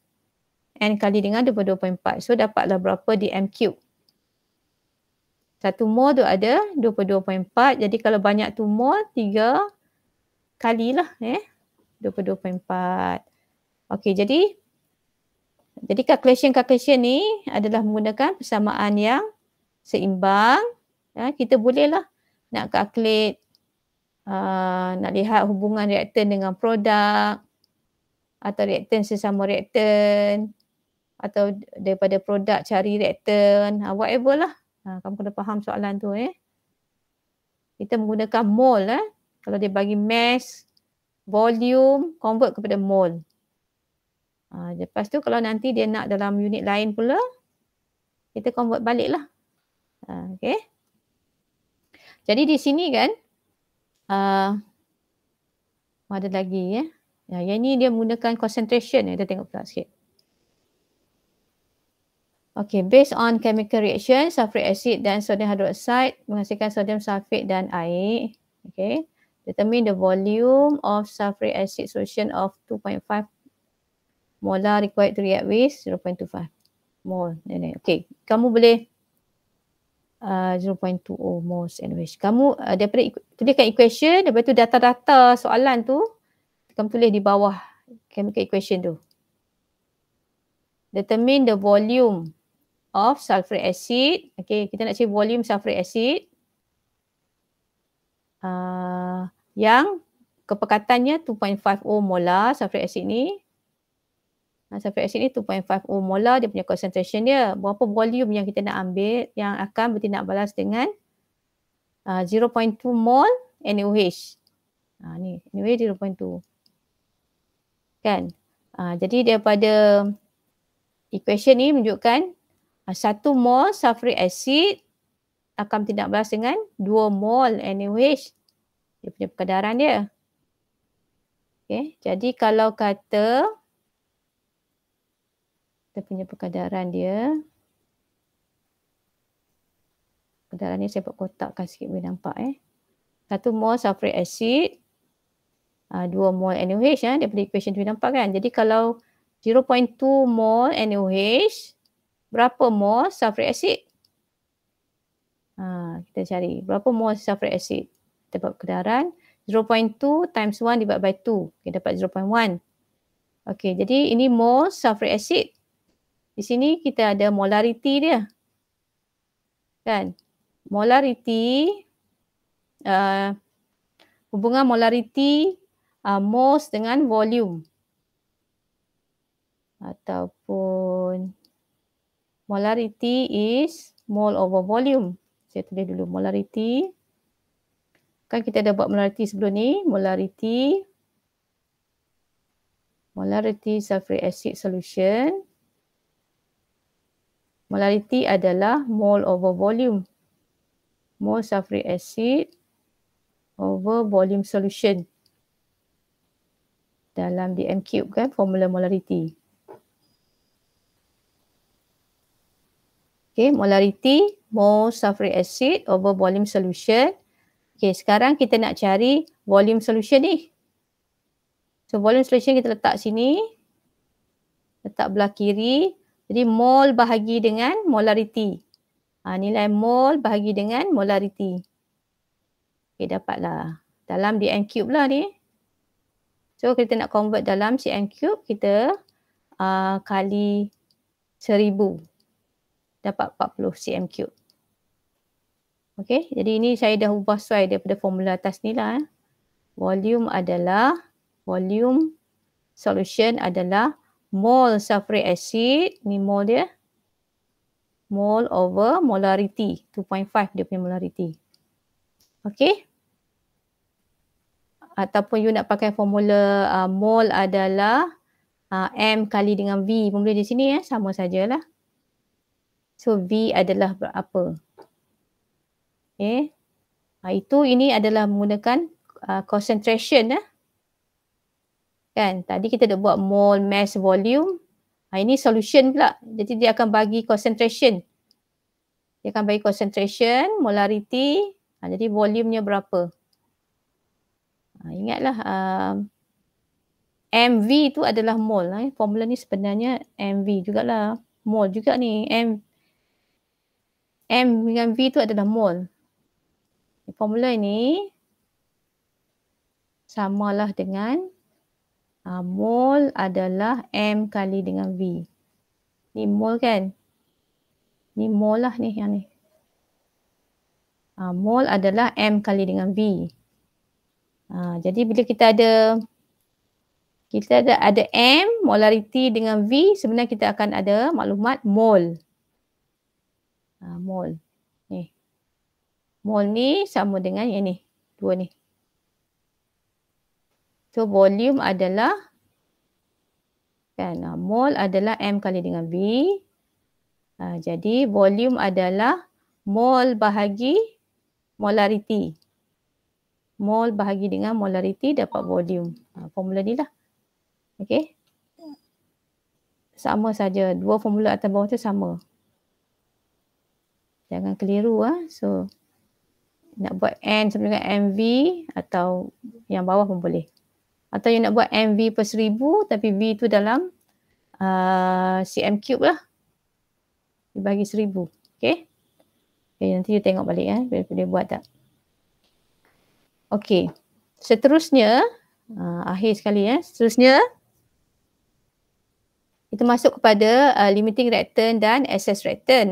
N kali dengan 22.4. So dapatlah berapa dm3. 1 mol tu ada 22.4. Jadi kalau banyak tu mol 3 kalilah 22.4. Okey, jadi calculation ni adalah menggunakan persamaan yang seimbang. Kita bolehlah nak calculate, nak lihat hubungan reaktan dengan produk atau reaktan sesama reaktan atau daripada produk cari reaktan, whatever lah. Kamu kena faham soalan tu. Kita menggunakan mol. Kalau dia bagi mass, volume, convert kepada mol. Lepas tu kalau nanti dia nak dalam unit lain pula, kita convert balik lah. Okay. Jadi di sini kan, ada lagi yang ni dia menggunakan concentration. Kita tengok pula sikit. Okay, based on chemical reaction, sulfuric acid dan sodium hydroxide menghasilkan sodium sulfate dan air. Okay. Determine the volume of sulfuric acid solution of 2.5 molar required to react with 0.25 mol. Okay, kamu boleh 0.20 moles NaOH. Kamu daripada tuliskan equation, lepas tu data-data soalan tu kamu tulis di bawah chemical equation tu. Determine the volume of sulfuric acid. Okay, kita nak cari volume sulfuric acid. Yang kepekatannya 2.50 molar sulfuric acid ni. Sulfuric acid ni 2.50 molar dia punya concentration dia. Berapa volume yang kita nak ambil yang akan bertindak balas dengan 0.2 mol NaOH. Ni NaOH 0.2. Kan? Jadi daripada equation ni menunjukkan 1 mol sulfuric acid akan bertindak balas dengan 2 mol NaOH. Dia punya perkadaran dia. Okay. Jadi kalau kata kita punya perkadaran dia. Perkadaran ni saya buat kotakkan sikit boleh nampak 1 mol sulfuric acid 2 mol NaOH daripada equation tu nampak kan. Jadi kalau 0.2 mol NaOH, berapa mol sulfuric acid? Kita cari berapa mol sulfuric acid. Kita buat perkadaran 0.2 times 1 divided by 2. Kita dapat 0.1. Okey, jadi ini mol sulfuric acid. Di sini kita ada molarity dia. Kan? Molarity, hubungan molarity moles dengan volume. Ataupun molarity is mole over volume. Saya tulis dulu molarity. Kan kita dah buat molarity sebelum ni. Molarity sulfuric acid solution Molarity adalah mole over volume. Mole sulfuric acid over volume solution. Dalam dm cube kan formula molarity. Okay, molarity mole sulfuric acid over volume solution. Okay, sekarang kita nak cari volume solution ni. So volume solution kita letak sini. Letak belah kiri. Jadi mole bahagi dengan molarity. Nilai mole bahagi dengan molarity. Okay, dapatlah. Dalam dm cube lah ni. So kita nak convert dalam cm cube, kita kali 1000. Dapat 40 cm cube. Okay, jadi ini saya dah ubah sesuai daripada formula atas ni lah. Volume solution adalah mole sulfuric acid, ni mole dia. Mole over molarity, 2.5 dia punya molarity. Okay. Ataupun you nak pakai formula mole adalah M kali dengan V. Formula di sini sama sajalah. So V adalah berapa? Okay. Ini adalah menggunakan concentration. Kan, tadi kita dah buat mole, mass, volume. Ini solution pula. Jadi dia akan bagi concentration. Dia akan bagi concentration, molarity. Jadi volumenya berapa? Ingatlah MV tu adalah mole. Formula ni sebenarnya MV jugalah. Mole juga ni. M dengan V tu adalah mole. Formula ini samalah dengan mole adalah M kali dengan V. Ni mole kan? Ni mole lah ni yang ni. Mole adalah M kali dengan V. Jadi bila kita ada M, molarity dengan V, sebenarnya kita akan ada maklumat mole. Mole. Ni. Mole ni sama dengan yang ni. Dua ni. So volume adalah kan, mole adalah M kali dengan V. Jadi volume adalah mole bahagi molarity. Mole bahagi dengan molarity dapat volume. Formula ni lah. Okay. Sama saja. Dua formula atas bawah tu sama. Jangan keliru. So nak buat N sama dengan MV atau yang bawah pun boleh. Atau yang nak buat MV per 1000 tapi V tu dalam cm cube lah. Dibagi 1000. Okay. Nanti you tengok balik dia buat tak. Okay. Seterusnya, akhir sekali seterusnya, kita masuk kepada limiting reactant dan excess reactant.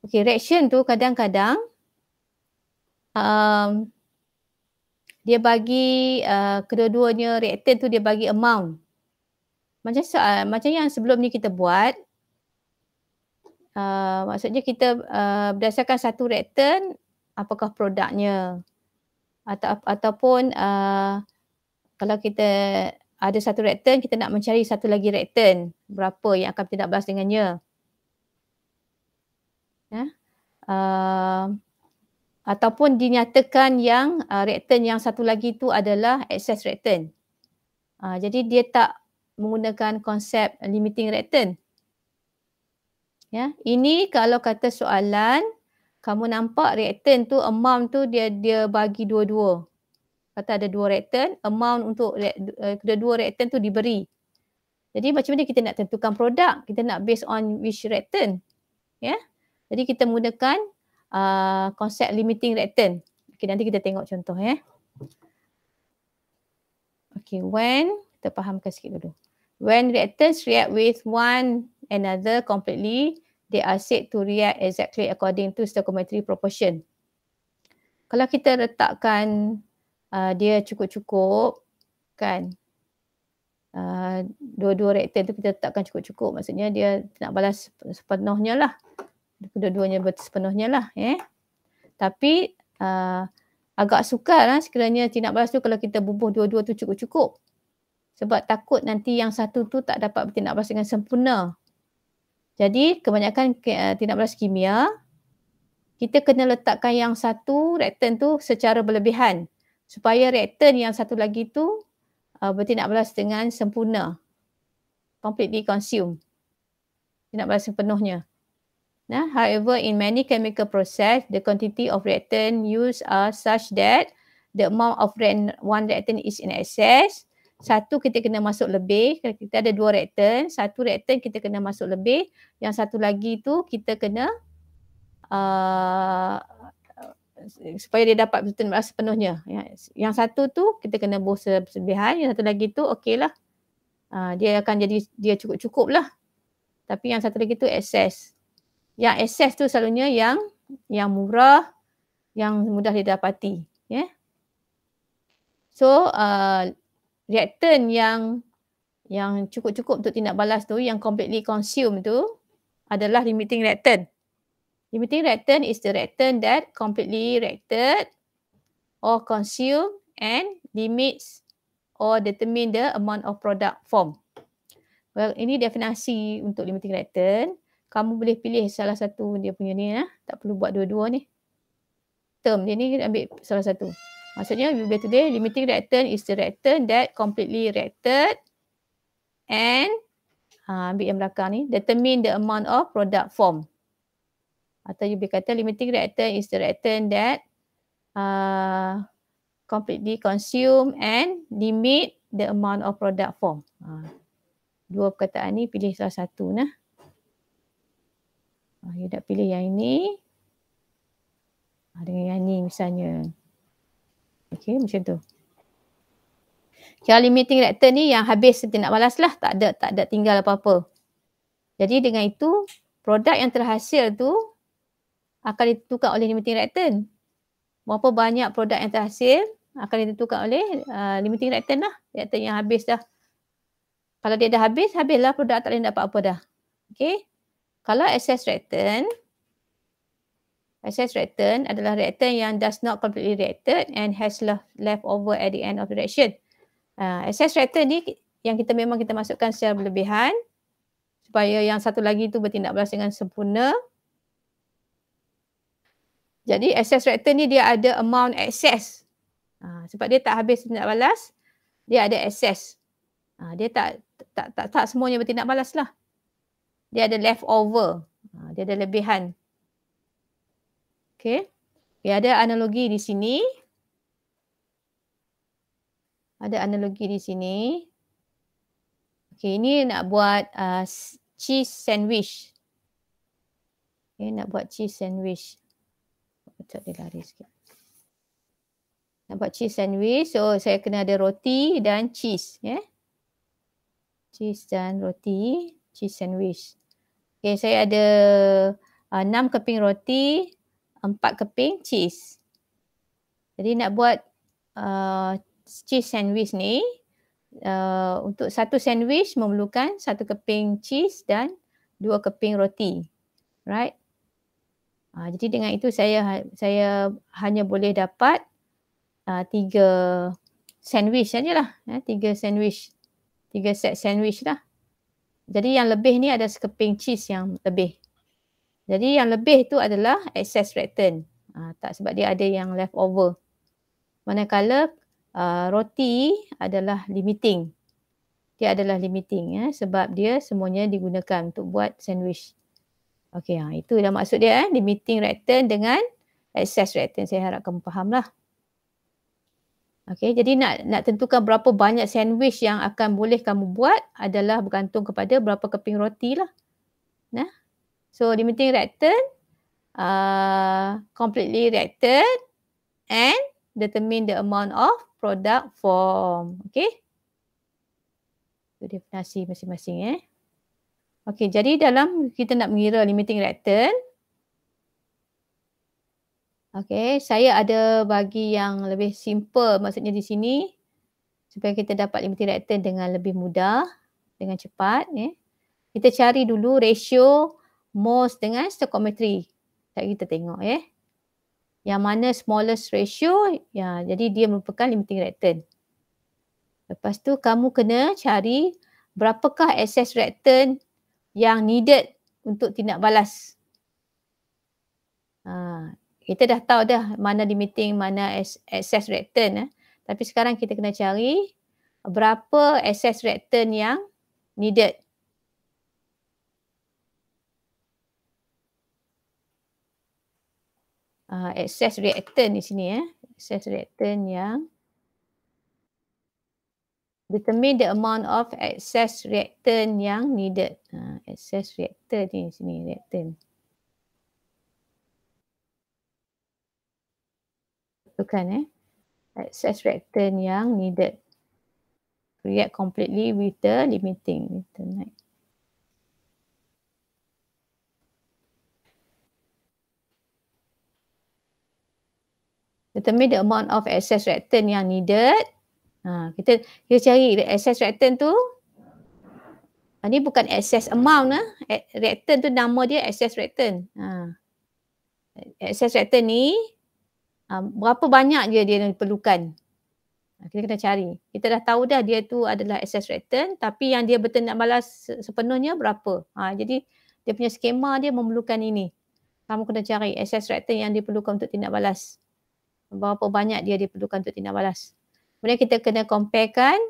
Okay, reaction tu kadang-kadang dia bagi kedua-duanya reactant tu dia bagi amount. Macam yang sebelum ni kita buat. Maksudnya kita berdasarkan satu reactant, apakah produknya. Ataupun kalau kita ada satu reactant, kita nak mencari satu lagi reactant. Berapa yang akan kita nak balas dengannya. Ataupun dinyatakan yang reactant yang satu lagi tu adalah excess reactant. Jadi dia tak menggunakan konsep limiting reactant. Ini kalau kata soalan, kamu nampak reactant tu, amount tu dia bagi dua-dua. Kata ada dua reactant, amount untuk kedua-dua reactant tu diberi. Jadi macam mana kita nak tentukan produk? Kita nak based on which reactant. Jadi kita menggunakan konsep limiting reactant. Okay, nanti kita tengok contoh. Okay, kita fahamkan sikit dulu. When reactants react with one another completely, they are said to react exactly according to stoichiometry proportion. Kalau kita letakkan dia cukup-cukup, kan, dua-dua reaktan tu kita letakkan cukup-cukup, maksudnya dia nak balas sepenuhnya lah. Kedua-duanya sepenuhnya lah. Tapi agak sukar sekiranya tidak balas tu kalau kita bubuh dua-dua tu cukup-cukup. Sebab takut nanti yang satu tu tak dapat bertindak balas dengan sempurna. Jadi kebanyakan tindak balas kimia, kita kena letakkan yang satu reaktan tu secara berlebihan supaya reaktan yang satu lagi tu bertindak balas dengan sempurna, completely consume, tindak balas sepenuhnya. However, in many chemical process, the quantity of reactant used are such that the amount of one reactant is in excess. Satu kita kena masuk lebih. Kalau kita ada dua reaktan, satu reaktan kita kena masuk lebih. Yang satu lagi tu kita kena supaya dia dapat bertindak balas sepenuhnya. Yang satu tu kita kena buang berlebihan. Yang satu lagi tu okey lah. Dia akan jadi dia cukup-cukup lah. Tapi yang satu lagi tu excess. Yang excess tu selalunya yang murah, yang mudah didapati. So, reaktan yang cukup-cukup untuk tindak balas tu, yang completely consume tu adalah limiting reactant. Limiting reactant is the reactant that completely reacted or consume and limits or determine the amount of product form. Well, ini definisi untuk limiting reactant. Kamu boleh pilih salah satu dia punya ni. Tak perlu buat dua-dua ni. Term dia ni ambil salah satu. Maksudnya, we will today, limiting reactant is the reactant that completely reacted and ambil yang belakang ni, determine the amount of product form. Atau you boleh kata limiting reactant is the reactant that completely consume and limit the amount of product form. Dua perkataan ni pilih salah satu nah. You nak pilih yang ini dengan yang ni misalnya. Okey, macam tu. Kalau limiting reactant ni yang habis tindak balas lah, tak ada tinggal apa-apa. Jadi dengan itu, produk yang terhasil tu akan ditentukan oleh limiting reactant. Berapa banyak produk yang terhasil akan ditentukan oleh limiting reactant lah. Reactant yang habis dah. Kalau dia dah habislah produk, tak boleh dapat apa dah. Okey. Kalau excess reactant adalah reactant yang does not completely reacted and has left over at the end of the reaction. Excess reactant ni yang memang kita masukkan secara berlebihan supaya yang satu lagi tu bertindak balas dengan sempurna. Jadi excess reactant ni dia ada amount excess. Sebab dia tak habis tindak balas, dia ada excess. Dia tak semuanya bertindak balas lah. Dia ada leftover. Dia ada lebihan. Okey. Ada analogi di sini. Okey, ini nak buat cheese sandwich. Nak buat cheese sandwich. Macam dia lari sikit. Nak buat cheese sandwich. So, saya kena ada roti dan cheese. Cheese dan roti. Cheese sandwich. Okay, saya ada 6 keping roti, 4 keping cheese. Jadi nak buat cheese sandwich ni, untuk satu sandwich memerlukan 1 keping cheese dan 2 keping roti. Right? Jadi dengan itu saya hanya boleh dapat 3 sandwich sajalah. 3 sandwich. 3 set sandwich lah. Jadi yang lebih ni ada sekeping cheese yang lebih. Jadi yang lebih tu adalah excess reactant. Tak, sebab dia ada yang leftover. Manakala roti adalah limiting. Dia adalah limiting sebab dia semuanya digunakan untuk buat sandwich. Okey, itu dah maksud dia limiting reactant dengan excess reactant. Saya harap kamu faham lah. Okey, jadi nak tentukan berapa banyak sandwich yang akan boleh kamu buat adalah bergantung kepada berapa keping roti lah. So limiting reactant, completely reacted and determine the amount of product form. Okey. Itu definisi masing-masing Okey, jadi dalam kita nak mengira limiting reactant, okey, saya ada bagi yang lebih simple, maksudnya di sini supaya kita dapat limiting reactant dengan lebih mudah, dengan cepat. Kita cari dulu ratio moles dengan stoichiometry. Kita tengok yang mana smallest ratio, jadi dia merupakan limiting reactant. Lepas tu kamu kena cari berapakah excess reactant yang needed untuk tindak balas. Kita dah tahu dah mana limiting, mana excess reactant. Tapi sekarang kita kena cari berapa excess reactant yang needed. Excess reactant di sini excess reactant yang determine the amount of excess reactant yang needed. Excess reactant ni sini reactant. Bukan excess reactant yang needed. React completely with the limiting. Determine the amount of excess reactant yang needed. Kita cari excess reactant tu. Ni bukan excess amount reactant tu nama dia excess reactant. Excess reactant ni berapa banyak je dia diperlukan. Kita kena cari. Kita dah tahu dah dia tu adalah excess reactant, tapi yang dia betul nak balas sepenuhnya berapa. Jadi dia punya skema dia memerlukan ini. Kamu kena cari excess reactant yang diperlukan untuk tindak balas. Berapa banyak dia diperlukan untuk tindak balas. Kemudian kita kena comparekan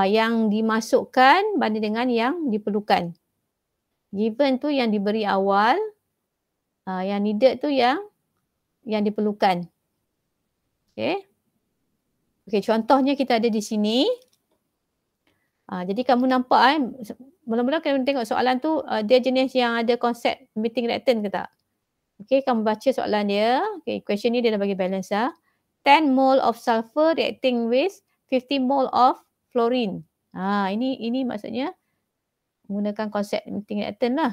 yang dimasukkan banding dengan yang diperlukan. Given tu yang diberi awal, yang needed tu yang diperlukan. Okey, contohnya kita ada di sini. Jadi kamu nampak mula-mula kamu tengok soalan tu dia jenis yang ada konsep limiting reactant ke tak? Okey, kamu baca soalan dia. Okey, question ni dia dah bagi balance 10 mole of sulfur reacting with 50 mole of fluorine. Ini maksudnya menggunakan konsep limiting reactant lah.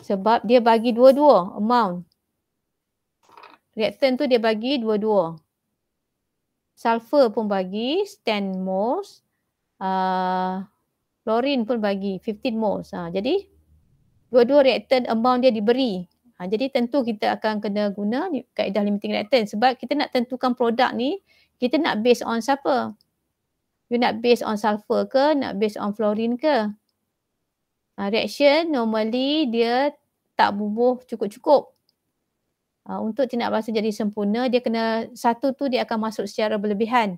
Sebab dia bagi dua-dua amount. Reactant tu dia bagi dua-dua. Sulfur pun bagi 10 moles. Fluorine pun bagi 15 moles. Jadi dua-dua reactant amount dia diberi. Jadi tentu kita akan kena guna kaedah limiting reactant sebab kita nak tentukan produk ni kita nak based on siapa? You nak based on sulfur ke, nak based on fluorine ke? Reaction normally dia tak bubuh cukup-cukup. Untuk tindak balas jadi sempurna, dia kena satu tu dia akan masuk secara berlebihan.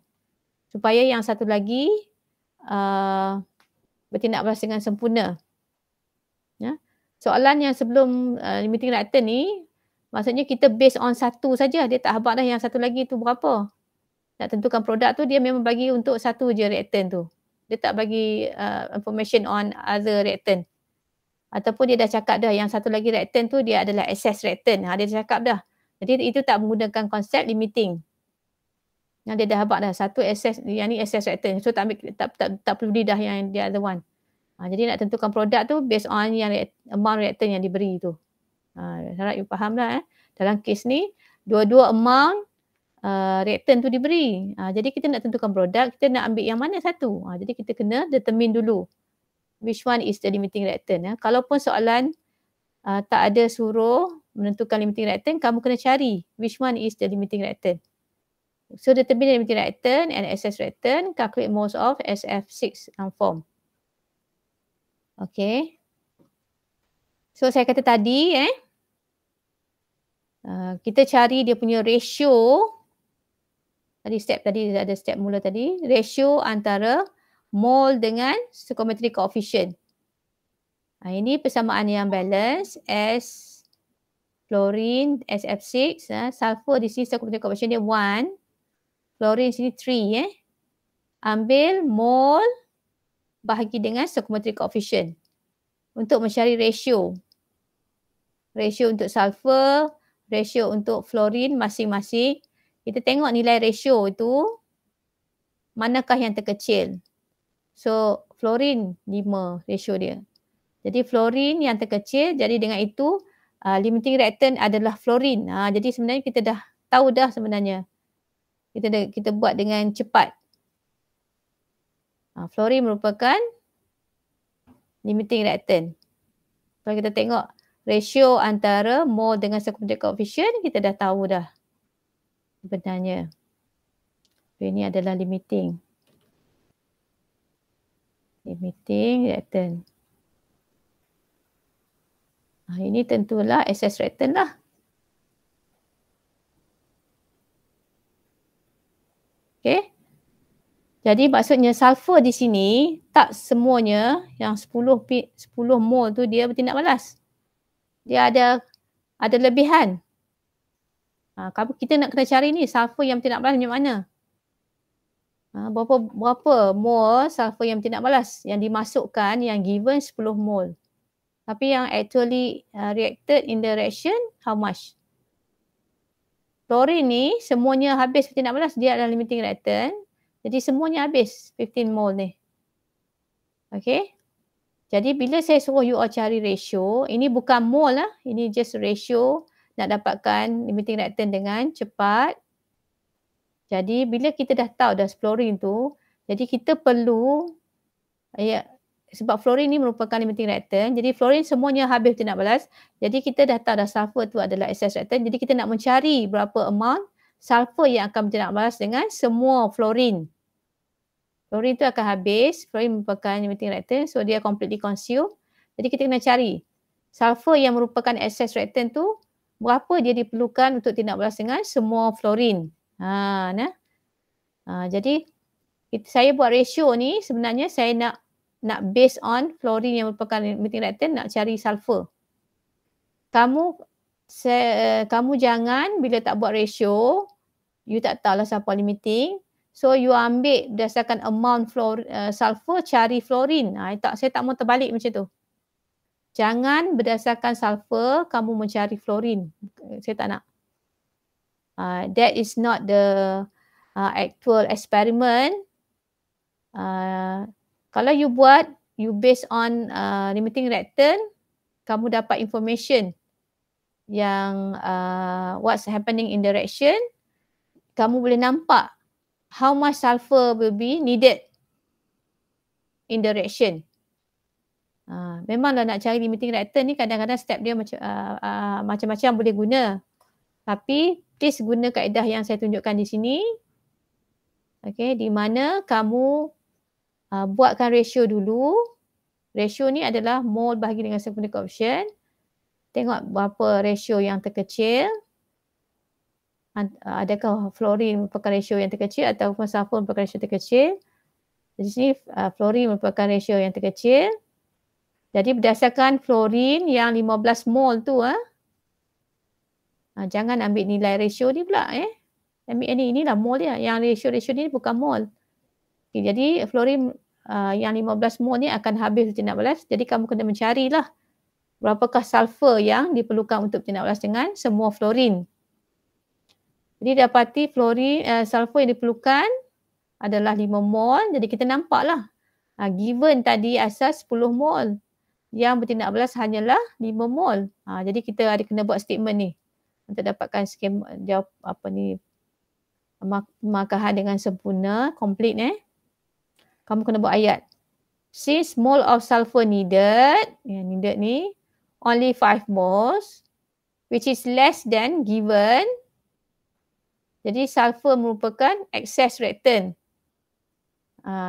Supaya yang satu lagi bertindak balas dengan sempurna. Soalan yang sebelum limiting reactant ni, maksudnya kita based on satu saja. Dia tak habaq dah yang satu lagi tu berapa. Nak tentukan produk tu dia memang bagi untuk satu je reactant tu. Dia tak bagi information on other reactant. Ataupun dia dah cakap dah yang satu lagi reactant tu dia adalah excess reactant. Dia dah cakap dah. Jadi itu tak menggunakan konsep limiting. Yang dia dah habaq dah satu excess, yang ni excess reactant. So tak perlu dah yang the other one. Jadi nak tentukan produk tu based on yang amount reactant yang diberi tu. Harap you faham lah. Dalam kes ni, dua-dua amount reactant tu diberi. Jadi kita nak tentukan produk, kita nak ambil yang mana satu. Jadi kita kena determine dulu. Which one is the limiting reactant. Kalaupun soalan tak ada suruh menentukan limiting reactant, kamu kena cari which one is the limiting reactant. So determine the limiting reactant and excess reactant, calculate moles of SF6 form. Okay. So saya kata tadi kita cari dia punya ratio. Tadi ada step mula tadi. Ratio antara mole dengan stoichiometric coefficient. Ini persamaan yang balance. S fluorine SF6. Sulfur di sini stoichiometric coefficient dia 1. Fluorine sini 3. Ambil mole bahagi dengan stoichiometric coefficient untuk mencari ratio. Ratio untuk sulfur, ratio untuk fluorine masing-masing. Kita tengok nilai ratio itu manakah yang terkecil. So fluorine 5 ratio dia. Jadi fluorine yang terkecil, jadi dengan itu limiting reactant adalah fluorine. Jadi sebenarnya kita dah tahu dah sebenarnya. Kita buat dengan cepat. Fluorine merupakan limiting reactant. Kalau kita tengok ratio antara mole dengan stoichiometric coefficient, kita dah tahu dah sebenarnya. Ini adalah limiting. Limiting reactant. Ini tentulah excess reactant lah. Okay. Jadi maksudnya sulfur di sini tak semuanya yang 10 mol tu dia bertindak balas. Dia ada lebihan. Kita nak kena cari ni sulfur yang bertindak balas macam mana. Berapa mol sulfur yang bertindak balas yang dimasukkan yang given 10 mol. Tapi yang actually reacted in the reaction how much? Fluorine ni semuanya habis bertindak balas, dia adalah limiting reactant. Jadi semuanya habis 15 mol ni. Okay. Jadi bila saya suruh you all cari ratio, ini bukan mol lah. Ini just ratio nak dapatkan limiting reactant dengan cepat. Jadi bila kita dah tahu dah fluorine tu, jadi kita perlu, sebab fluorine ni merupakan limiting reactant. Jadi fluorine semuanya habis bertindak balas. Jadi kita dah tahu dah sulfur tu adalah excess reactant. Jadi kita nak mencari berapa amount sulfur yang akan bertindak balas dengan semua fluorine. Fluorine tu akan habis, fluorine merupakan limiting reactant, so dia completely consume. Jadi kita kena cari sulfur yang merupakan excess reactant tu, berapa dia diperlukan untuk tindak balas dengan semua fluorine. Jadi saya buat ratio ni sebenarnya saya nak based on fluorine yang merupakan limiting reactant, nak cari sulfur. Kamu jangan bila tak buat ratio, you tak tahulah siapa limiting. So you ambil berdasarkan amount sulfur cari fluorine. Saya tak mau terbalik macam tu. Jangan berdasarkan sulfur kamu mencari fluorine. Saya tak nak. That is not the actual experiment. Kalau you buat, you based on limiting reactant, kamu dapat information yang what's happening in the reaction. Kamu boleh nampak how much sulfur will be needed in the reaction. Memanglah nak cari limiting reactant ni kadang-kadang step dia macam-macam boleh guna. Tapi please guna kaedah yang saya tunjukkan di sini. Okay, di mana kamu buatkan ratio dulu. Ratio ni adalah mol bahagi dengan sempurna coefficient. Tengok berapa ratio yang terkecil. Adakah fluorine merupakan ratio yang terkecil ataupun sulfur merupakan ratio terkecil. Di sini fluorine merupakan ratio yang terkecil. Jadi berdasarkan fluorine yang 15 mol tu, jangan ambil nilai ratio ni pula. Ambil inilah mol dia. Yang ratio ni bukan mol. Okay, jadi fluorine yang 15 mol ni akan habis bertindak balas. Jadi kamu kena mencarilah berapakah sulfur yang diperlukan untuk bertindak balas dengan semua fluorine. Jadi dapati sulfur yang diperlukan adalah 5 mol. Jadi kita nampaklah. Given tadi asas 10 mol. Yang bertindak balas hanyalah 5 mol. Jadi kita ada kena buat statement ni. Untuk dapatkan skema jawab pemakahan dengan sempurna, complete Kamu kena buat ayat. Since mole of sulfur needed ni only 5 moles, which is less than given. Jadi sulfur merupakan excess reactant.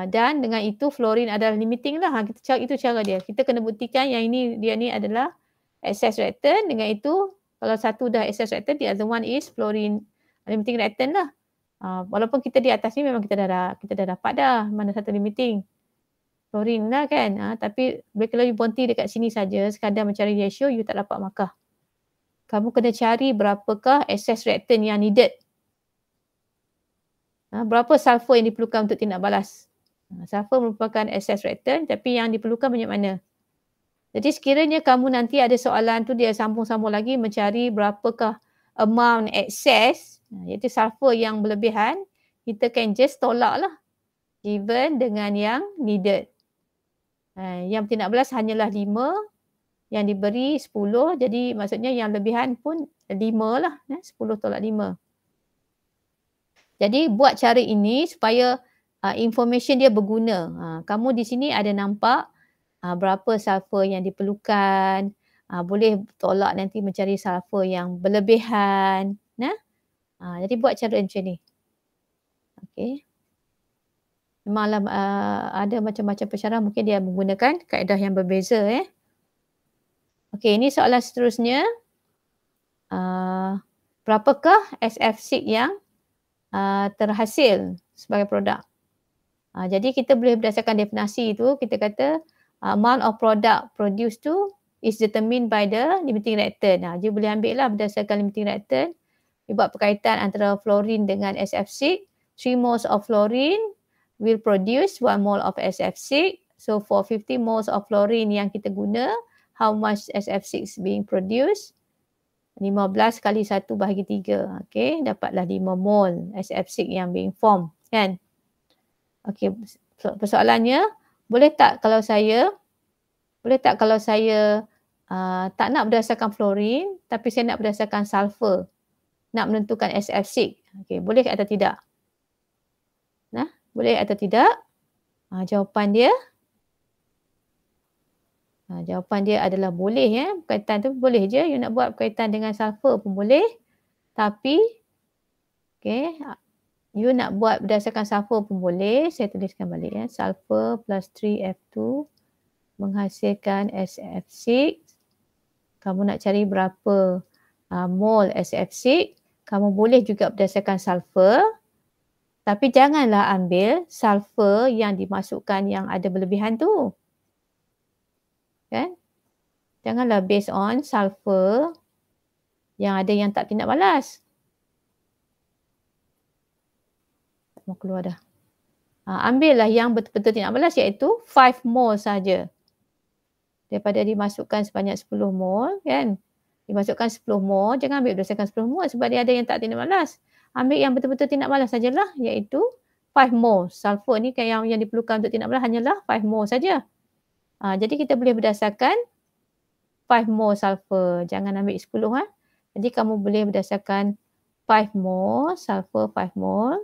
Dan dengan itu fluorine adalah limiting lah. Itu cara dia. Kita kena buktikan yang dia ni adalah excess reactant. Dengan itu kalau satu dah excess reactant, the other one is fluorine limiting reactant lah. Walaupun kita di atas ni memang kita dah dapat dah mana satu limiting. Fluorine lah kan. Tapi kalau you berhenti dekat sini saja sekadar mencari ratio, you tak dapat markah. Kamu kena cari berapakah excess reactant yang needed. Berapa sulfur yang diperlukan untuk tindak balas. Sulfur merupakan excess reactant tapi yang diperlukan banyak mana. Jadi sekiranya kamu nanti ada soalan tu dia sambung-sambung lagi mencari berapakah amount excess, iaitu sulfur yang berlebihan, kita can just tolak lah. Given dengan yang needed. Yang bertindak balas hanyalah 5, yang diberi 10, jadi maksudnya yang lebihan pun 5 lah. 10 tolak 5. Jadi buat cara ini supaya information dia berguna. Kamu di sini ada nampak berapa sulfur yang diperlukan. Boleh tolak nanti mencari sulfur yang berlebihan. Jadi buat cara macam ni. Okay. Memanglah ada macam-macam pensyarah mungkin dia menggunakan kaedah yang berbeza. Okey, ini soalan seterusnya. Berapakah SF6 yang terhasil sebagai produk? Jadi kita boleh berdasarkan definisi tu, kita kata amount of product produced tu is determined by the limiting reactant. Dia boleh ambil lah berdasarkan limiting reactant. Dia buat perkaitan antara fluorine dengan SF6. 3 moles of fluorine will produce 1 mole of SF6. So for 50 moles of fluorine yang kita guna, how much SF6 being produced? 15 kali 1/3. Okay, dapatlah 5 mole SF6 yang being formed. Kan? Okay, persoalannya, boleh tak kalau saya tak nak berdasarkan fluorine, tapi saya nak berdasarkan sulfur, nak menentukan SF6. Okay, boleh atau tidak? Boleh atau tidak? Jawapan dia adalah boleh. Perkaitan tu boleh je. You nak buat perkaitan dengan sulfur pun boleh. Tapi, okay, you nak buat berdasarkan sulfur pun boleh. Saya tuliskan balik. Sulfur plus 3F2 menghasilkan SF6. Kamu nak cari berapa mol SF6. Kamu boleh juga berdasarkan sulfur. Tapi janganlah ambil sulfur yang dimasukkan yang ada berlebihan tu. Kan? Janganlah based on sulfur yang ada yang tak tindak balas. Tak mau keluar dah. Ambillah yang betul-betul tindak balas, iaitu 5 mol saja. Daripada dimasukkan sebanyak 10 mol, kan? Dimasukkan 10 mol, jangan ambil berdasarkan 10 mol sebab dia ada yang tak tindak balas. Ambil yang betul-betul tindak balas sajalah, iaitu 5 mol. Sulfur ni kan yang diperlukan untuk tindak balas hanyalah 5 mol saja. Jadi kita boleh berdasarkan 5 mol sulfur. Jangan ambil 10. Jadi kamu boleh berdasarkan 5 mol sulfur, 5 mol.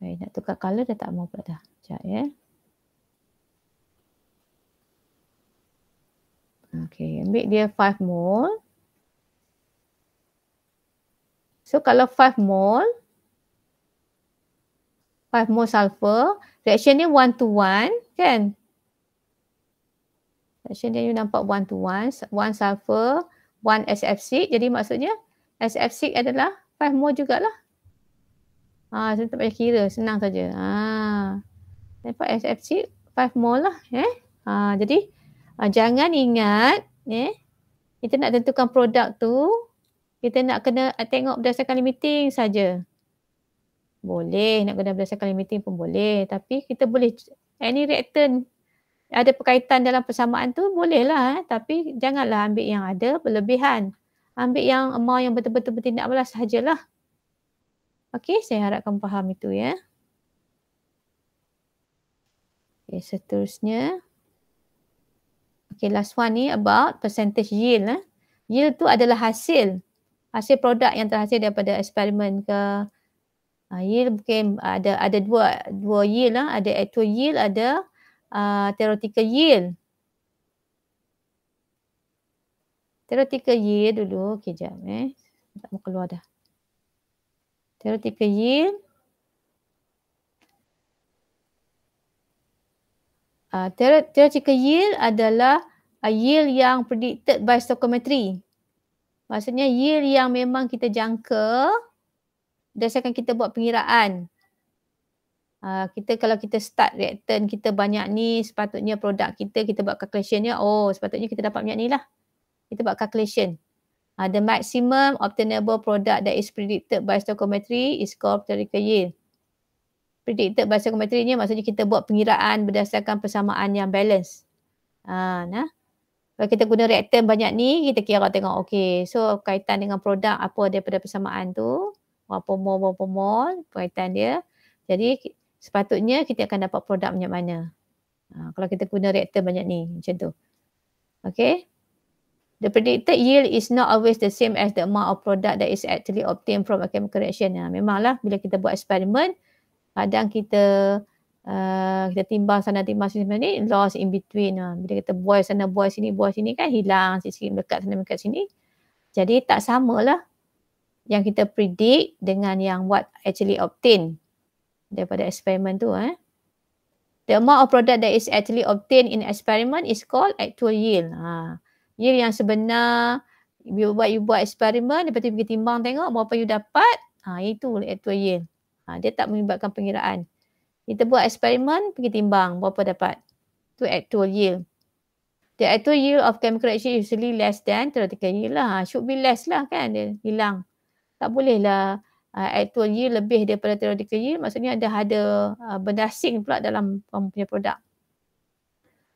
Nak tukar color dah tak mau pula dah. Sekejap ya. Okay, ambil dia 5 mol. So kalau 5 mol sulfur, reaction dia 1 to 1, kan? Reaction dia you nampak 1 to 1, 1 sulfur, 1 SF6. Jadi maksudnya SF6 adalah 5 mol jugalah. Saya tak payah kira, senang saja. Dapat SF6 5 mol lah. Jadi jangan ingat, kita nak tentukan produk tu, kita nak kena tengok berdasarkan limiting saja. Boleh, nak kena berdasarkan limiting pun boleh. Tapi kita boleh, any reactant ada perkaitan dalam persamaan tu bolehlah. Tapi janganlah ambil yang ada berlebihan. Ambil yang amount yang betul-betul bertindak balas sahajalah. Okey, saya harapkan faham itu ya. Okay, seterusnya. Okay, last one ni about percentage yield. Yield tu adalah hasil produk yang terhasil daripada eksperimen ke. Yield mungkin ada dua yield lah. Ada actual yield, ada theoretical yield. Theoretical yield dulu. Okay, jap tak mau keluar dah. Theoretical yield. Theoretical yield adalah yield yang predicted by stoichiometry. Maksudnya yield yang memang kita jangka berdasarkan kita buat pengiraan. Kalau kita start reactant kita banyak ni, sepatutnya produk kita buat calculationnya, sepatutnya kita dapat banyak ni lah. Kita buat calculation. The maximum obtainable product that is predicted by stoichiometry is called theoretical yield. Predicted by stoichiometry ni maksudnya kita buat pengiraan berdasarkan persamaan yang balance. Kalau kita guna reactant banyak ni, kita kira tengok, okay, so kaitan dengan produk apa daripada persamaan tu, berapa mol, kaitan dia. Jadi sepatutnya kita akan dapat produk banyak mana. Kalau kita guna reactant banyak ni, macam tu. Okay. The predicted yield is not always the same as the amount of product that is actually obtained from a chemical reaction. Memanglah bila kita buat eksperimen, kadang kita timbang sana timbang sini ni, lost in between. Bila kita boil sana boil sini kan hilang sikit dekat sana dekat sini. Jadi tak samalah yang kita predict dengan yang what actually obtain daripada eksperimen tu. The amount of product that is actually obtained in experiment is called actual yield. Yield yang sebenar, you buat eksperimen, lepas tu pergi timbang tengok berapa you dapat, itu actual yield. Dia tak melibatkan pengiraan. Kita buat eksperimen, pergi timbang berapa dapat. Itu actual yield. The actual yield of chemical reaction is usually less than theoretical yield lah. Should be less lah kan, dia hilang. Tak boleh lah actual yield lebih daripada theoretical yield, maksudnya ada benda asing pula dalam kamu punya produk.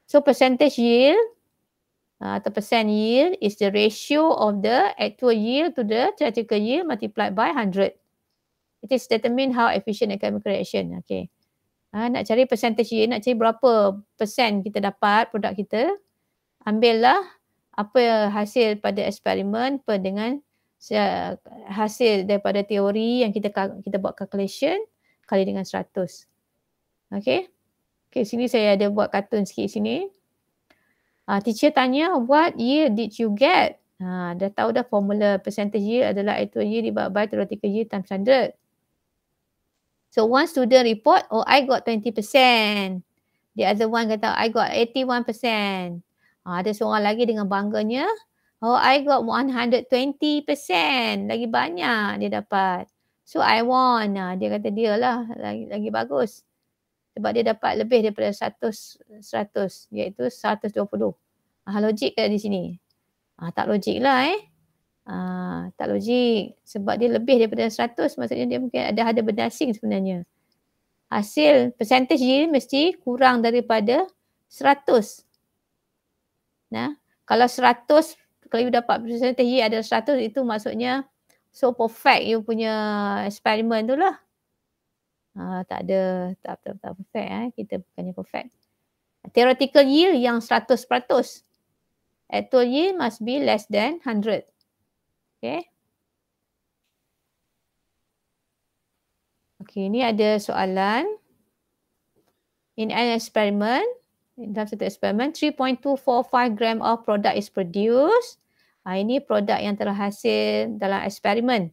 So percentage yield atau percent yield is the ratio of the actual yield to the theoretical yield multiplied by 100. It is determine how efficient a chemical reaction. Okay. Nak cari percentage yield, nak cari berapa persen kita dapat produk kita, ambillah apa hasil pada eksperimen dengan hasil daripada teori yang kita buat calculation kali dengan 100. Okay. Okay, sini saya ada buat kartun sikit sini. Teacher tanya, what yield did you get? Dah tahu dah formula percentage yield adalah actual yield divided by theoretical yield times 100. So one student report, I got 20%. The other one kata, I got 81%. Ada seorang lagi dengan bangganya, I got 120%. Lagi banyak dia dapat. So I won. Dia kata dia lah lagi bagus. Sebab dia dapat lebih daripada 100 iaitu 120. Logik ke di sini? Tak logik lah tak logik. Sebab dia lebih daripada 100, maksudnya dia mungkin ada benda asing sebenarnya. Hasil percentage yield mesti kurang daripada 100. Kalau 100, kalau you dapat percentage yield ada 100, itu maksudnya so perfect you punya eksperimen tu lah. Tak perfect. Kita bukannya perfect. Theoretical yield yang 100%. Actual yield must be less than 100. Okay. Okay, ni ada soalan. In an experiment, dalam satu eksperimen, 3.245 gram of product is produced. Ini produk yang terhasil dalam eksperimen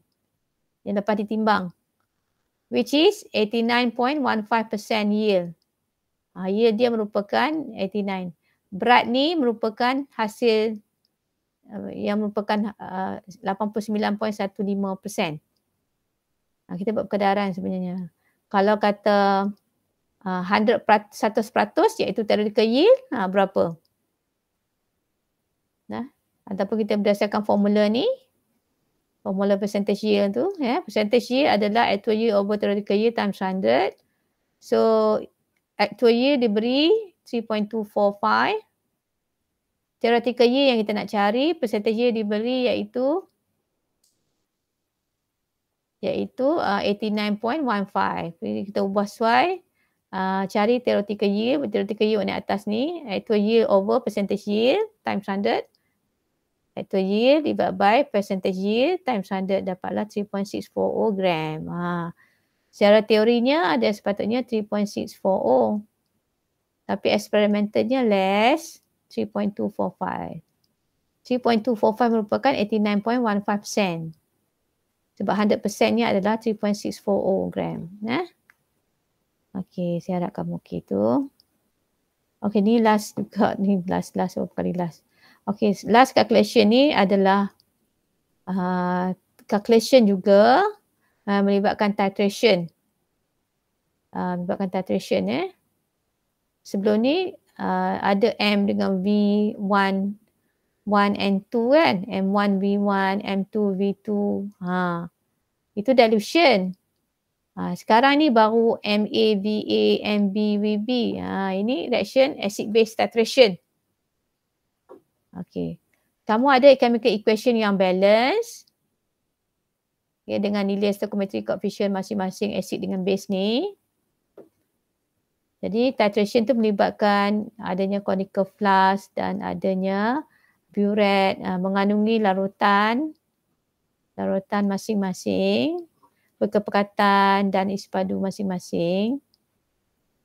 yang dapat ditimbang. Which is 89.15% yield. Yield dia merupakan 89. Berat ni merupakan hasil yang merupakan 89.15%. Kita buat kedaran sebenarnya. Kalau kata 100% iaitu theoretical yield, berapa? Ataupun kita berdasarkan formula ni, formula percentage yield tu, percentage yield adalah actual yield over theoretical yield times 100. So actual yield diberi 3.245. Theoretical yield yang kita nak cari, percentage yield diberi iaitu 89.15. Jadi kita ubah sesuai, cari theoretical yield. Theoretical yield ni atas ni, actual yield over percentage yield times 100. Actual yield divided by percentage yield times 100 dapatlah 3.640 gram. Secara teorinya ada sepatutnya 3.640. Tapi eksperimentalnya less 3.245. 3.245 merupakan 89.15%. Sebab 100%-nya adalah 3.640 gram. Okey, saya harap kamu okey tu. Okey, ni last juga. Ni last berapa kali last. Okey, last calculation ni adalah calculation juga melibatkan titration. Sebelum ni ada M dengan V1 and 2 kan. M1 V1, M2 V2. Itu dilution. Sekarang ni baru MA VA, MB VB. Ini reaction acid base titration. Okay. Kamu ada chemical equation yang balance. Dengan nilai stoichiometric coefficient masing-masing acid dengan base ni. Jadi titration tu melibatkan adanya conical flask dan adanya burette mengandungi larutan masing-masing, berkepekatan dan isi padu masing-masing,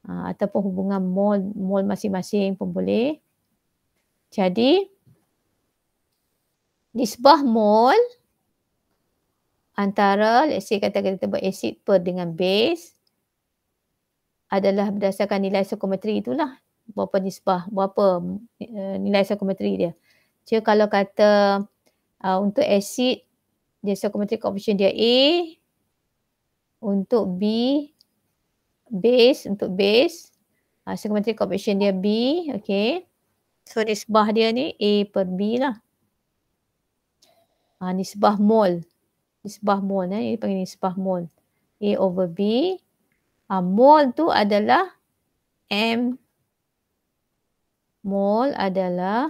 ataupun hubungan mol masing-masing pun boleh. Jadi nisbah mol antara, let's say kata kita buat acid per dengan base, adalah berdasarkan nilai stoichiometri itulah. Berapa nisbah, berapa nilai stoichiometri dia. So kalau kata untuk asid, dia stoichiometric coefficient dia A. Untuk B, untuk base, stoichiometric coefficient dia B, okay. So nisbah dia ni A per B lah. Nisbah mol. Nisbah mol, ini panggil nisbah mol. A over B. Mol tu adalah M. Mol adalah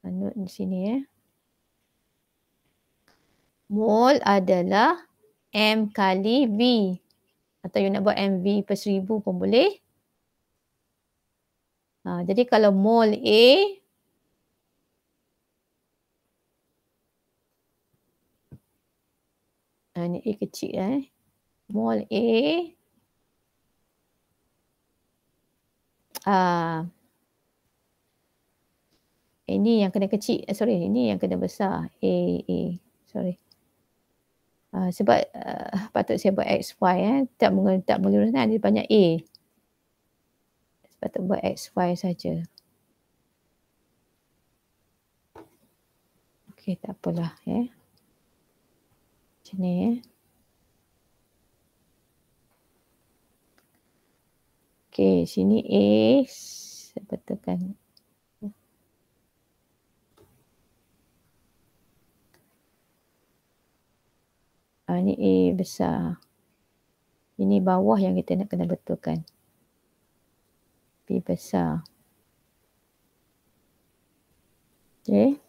note di sini Mol adalah M kali V. Atau you nak buat MV per 1000 pun boleh. Jadi kalau mol A, ni A kecil Mol A, ini yang kena kecil, ini yang kena besar. A, sorry. Sebab patut saya buat XY tak mengurus ada banyak A. Patut buat XY saja. Okey, tak apalah macam ni Okey, sini A, saya betulkan. Ni A besar. Ini bawah yang kita nak kena betulkan. B besar. Okey.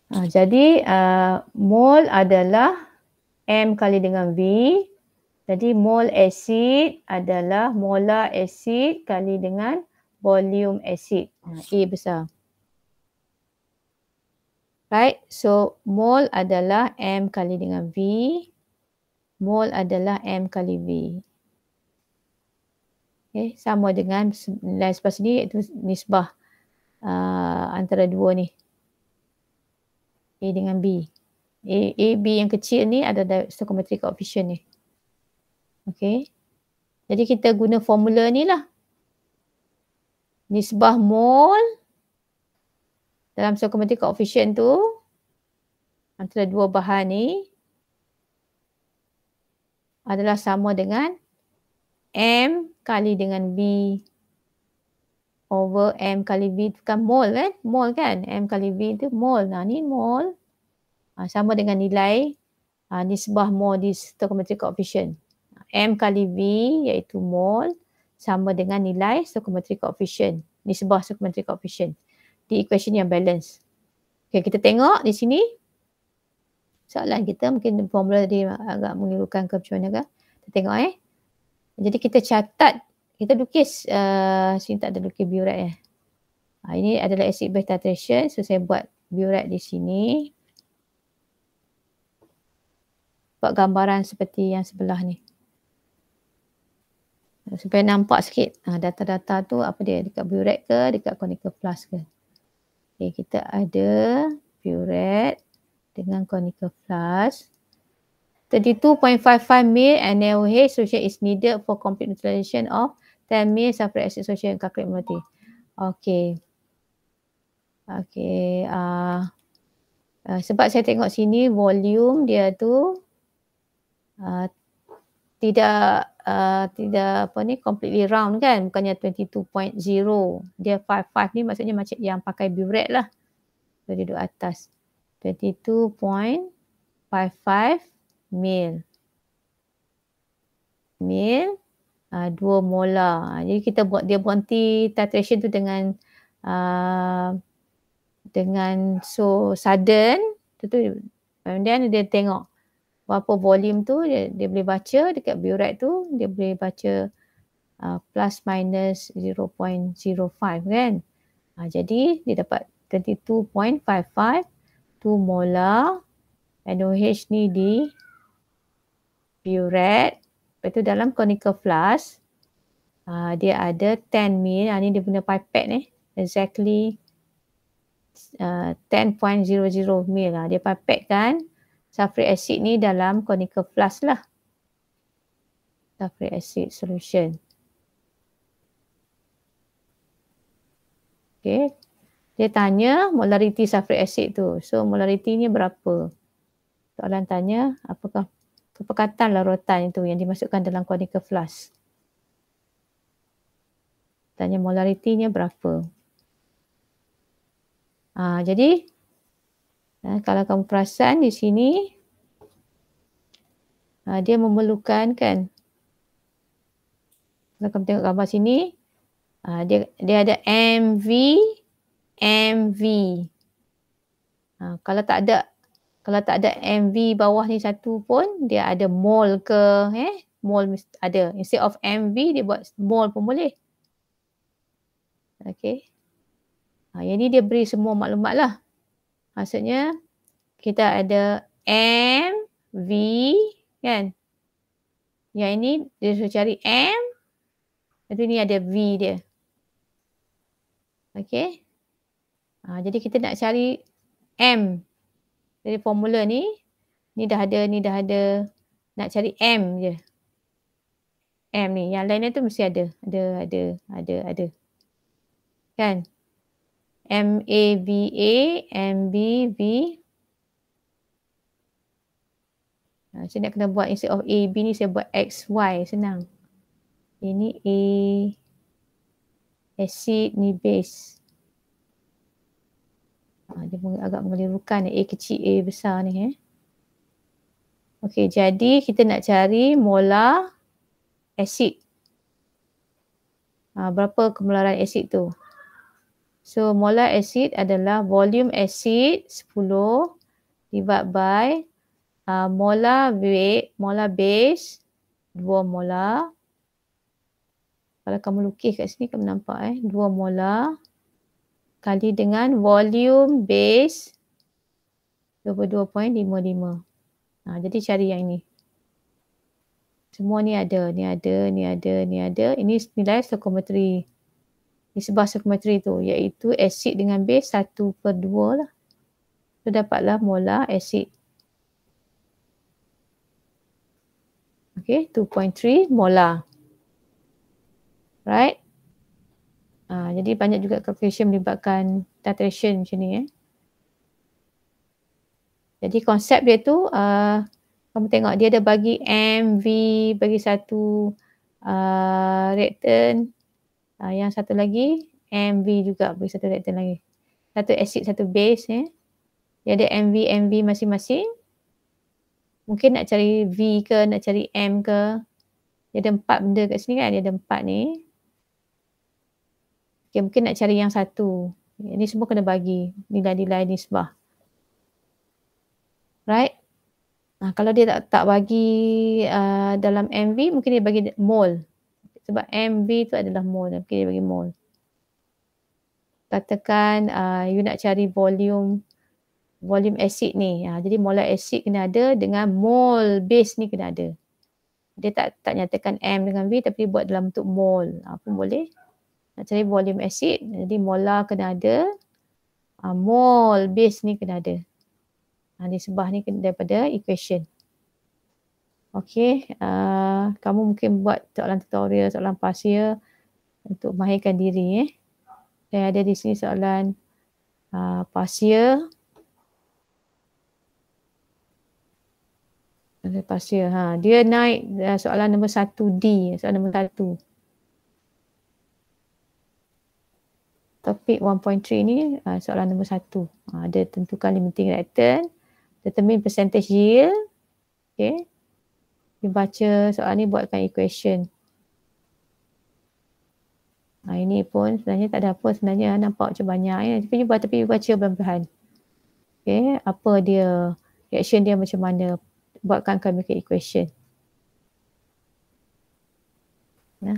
Jadi mol adalah M kali dengan V. Jadi mol asid adalah molar asid kali dengan volume asid. A besar. Right, so mol adalah M kali dengan V. Mol adalah M kali V. Okay, sama dengan nilai sebelah sini iaitu nisbah antara dua ni. A dengan B. A, B yang kecil ni adalah stoichiometric coefficient ni. Okay. Jadi kita guna formula ni lah. Nisbah mol dalam stoichiometric coefficient tu antara dua bahan ni adalah sama dengan M kali dengan B over M kali V tu kan mol mol kan, M kali V tu mol. Ni mol sama dengan nilai nisbah mol di stoichiometric coefficient. M kali V iaitu mol sama dengan nilai stoichiometric coefficient, nisbah stoichiometric coefficient di equation yang balance. Okay, kita tengok di sini. Soalan kita mungkin formula dia agak mengeluhkan ke macam mana kan. Kita tengok Jadi kita catat, kita lukis, sini tak ada lukis biuret ini adalah acid base titration. So saya buat biuret di sini. Buat gambaran seperti yang sebelah ni. Supaya nampak sikit data-data tu apa dia, dekat biuret ke, dekat conical flask ke. Okay, kita ada biuret dengan conical flask. 32.55 ml NaOH solution is needed for complete neutralization of 10 ml sulfuric acid solution in calculate molarity. Okay. Okay. Sebab saya tengok sini volume dia tu tidak completely round kan, bukannya 22.0. Dia 55 ni maksudnya macam yang pakai biuret lah. So dia duduk atas. 22.55 mil. 2 molar. Jadi kita buat dia berhenti titration tu dengan sudden tu and then dia tengok berapa volume tu dia boleh baca dekat biuret tu, dia boleh baca plus minus 0.05 kan. Jadi dia dapat 22.55 2 molar NaOH ni di biuret. Lepas tu dalam conical flask dia ada 10 ml. Ni dia guna pipette exactly 10.00 ml. Dia pipette kan sulfuric acid ni dalam conical flask lah. Sulfuric acid solution. Okay. Dia tanya molariti sulfuric acid tu. So molaritinya berapa? Soalan tanya apakah kepekatan larutan itu yang dimasukkan dalam conical flask. Tanya molaritinya berapa. Jadi kalau kamu perasan di sini dia memerlukan kan. Kalau kamu tengok gambar sini dia ada MV. Kalau tak ada MV bawah ni satu pun dia ada mol ke mol ada. Instead of MV dia buat mol pun boleh. Okey. Yang ni dia beri semua maklumat lah. Maksudnya kita ada MV kan. Yang ini dia suruh cari M. Lepas tu ni ada V dia. Okey. Jadi kita nak cari M. Dari formula ni dah ada. Nak cari M je. M ni. Yang lainnya tu mesti ada. Ada. Kan? MAVA, MBV. Saya nak kena buat instead of AB ni saya buat XY. Senang. Ini A. Acid ni base. Dia agak mengelirukan. A kecil, A besar ni. Okey, jadi kita nak cari molar acid. Berapa kemolaran acid tu? So, molar acid adalah volume acid 10 divided by molar weight, molar base 2 molar. Kalau kamu lukis kat sini kamu nampak 2 molar kali dengan volume base 22.55. Jadi cari yang ini. Semua ni ada. Ini nilai stoichiometry. Nisbah stoichiometry tu iaitu acid dengan base 1/2 lah. So dapatlah molar acid. Okay, 2.3 molar. Right? Jadi banyak juga calculation melibatkan titration macam ni. Jadi konsep dia tu kamu tengok dia ada bagi MV, bagi satu reaktan. Yang satu lagi MV juga bagi satu reaktan lagi. Satu acid, satu base. Dia ada MV masing-masing. Mungkin nak cari V ke, nak cari M ke. Dia ada 4 benda kat sini kan. Dia ada 4 ni. Okay, mungkin nak cari yang satu. Ini semua kena bagi nilai-nilai nisbah. Right? Kalau dia tak bagi dalam MV, mungkin dia bagi mol. Sebab MV tu adalah mol. Mungkin dia bagi mol. Katakan you nak cari volume acid ni. Jadi molar acid kena ada dengan mol base ni kena ada. Dia tak nyatakan M dengan V tapi buat dalam bentuk mol. Pun boleh. Nak cari volume acid. Jadi molar kena ada. Mol base ni kena ada. Nisbah ni daripada equation. Okey. Kamu mungkin buat soalan tutorial, soalan parsial untuk mahirkan diri. Saya ada di sini soalan parsial. Dia naik soalan nombor 1D. Soalan nombor 1. Topik 1.3 ni soalan nombor 1. Dia tentukan limiting reactant. Determine percentage yield. Okay. Dia baca soalan ni buatkan equation. Ini pun sebenarnya tak ada apa. Sebenarnya nampak macam banyak. Tapi baca perlahan-lahan. Okay. Apa dia, reaction dia macam mana. Buatkan chemical equation.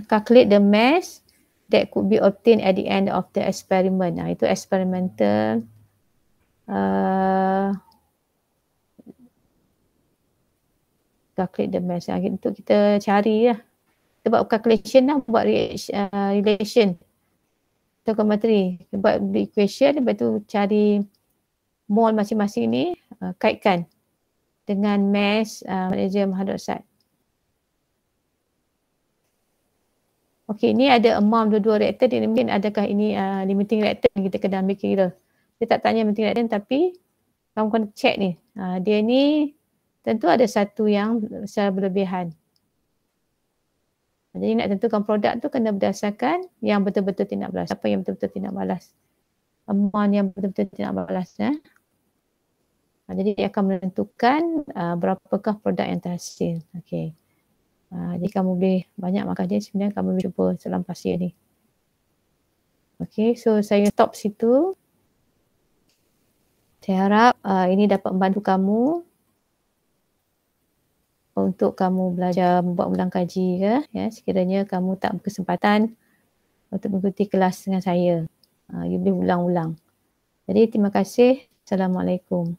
Calculate the mass that could be obtained at the end of the experiment. Itu experimental. Calculate the mass. Untuk kita cari lah. Kita buat calculation lah. Buat relation. Stoichiometry. Kita buat equation. Lepas tu cari mol masing-masing ni. Kaitkan. dengan Mass Malaysia Mahadut Sat. Okey, ni ada amount dua-dua reaktor, dia mungkin adakah ini limiting reactor yang kita kena ambil kira. Dia tak tanya limiting reactor tapi kamu kena check ni. Dia ni tentu ada satu yang secara berlebihan. Jadi nak tentukan produk tu kena berdasarkan yang betul-betul tindak balas. Apa yang betul-betul tindak balas. Amount yang betul-betul tindak balas. Jadi dia akan menentukan berapakah produk yang terhasil. Okey. Jadi kamu boleh banyak makan dia, sebenarnya kamu boleh cuba selampasi ni. Okay, so saya stop situ. Saya harap ini dapat membantu kamu untuk kamu belajar membuat ulang kaji ke, ya, sekiranya kamu tak berkesempatan untuk mengikuti kelas dengan saya. You boleh ulang-ulang. Jadi terima kasih. Assalamualaikum.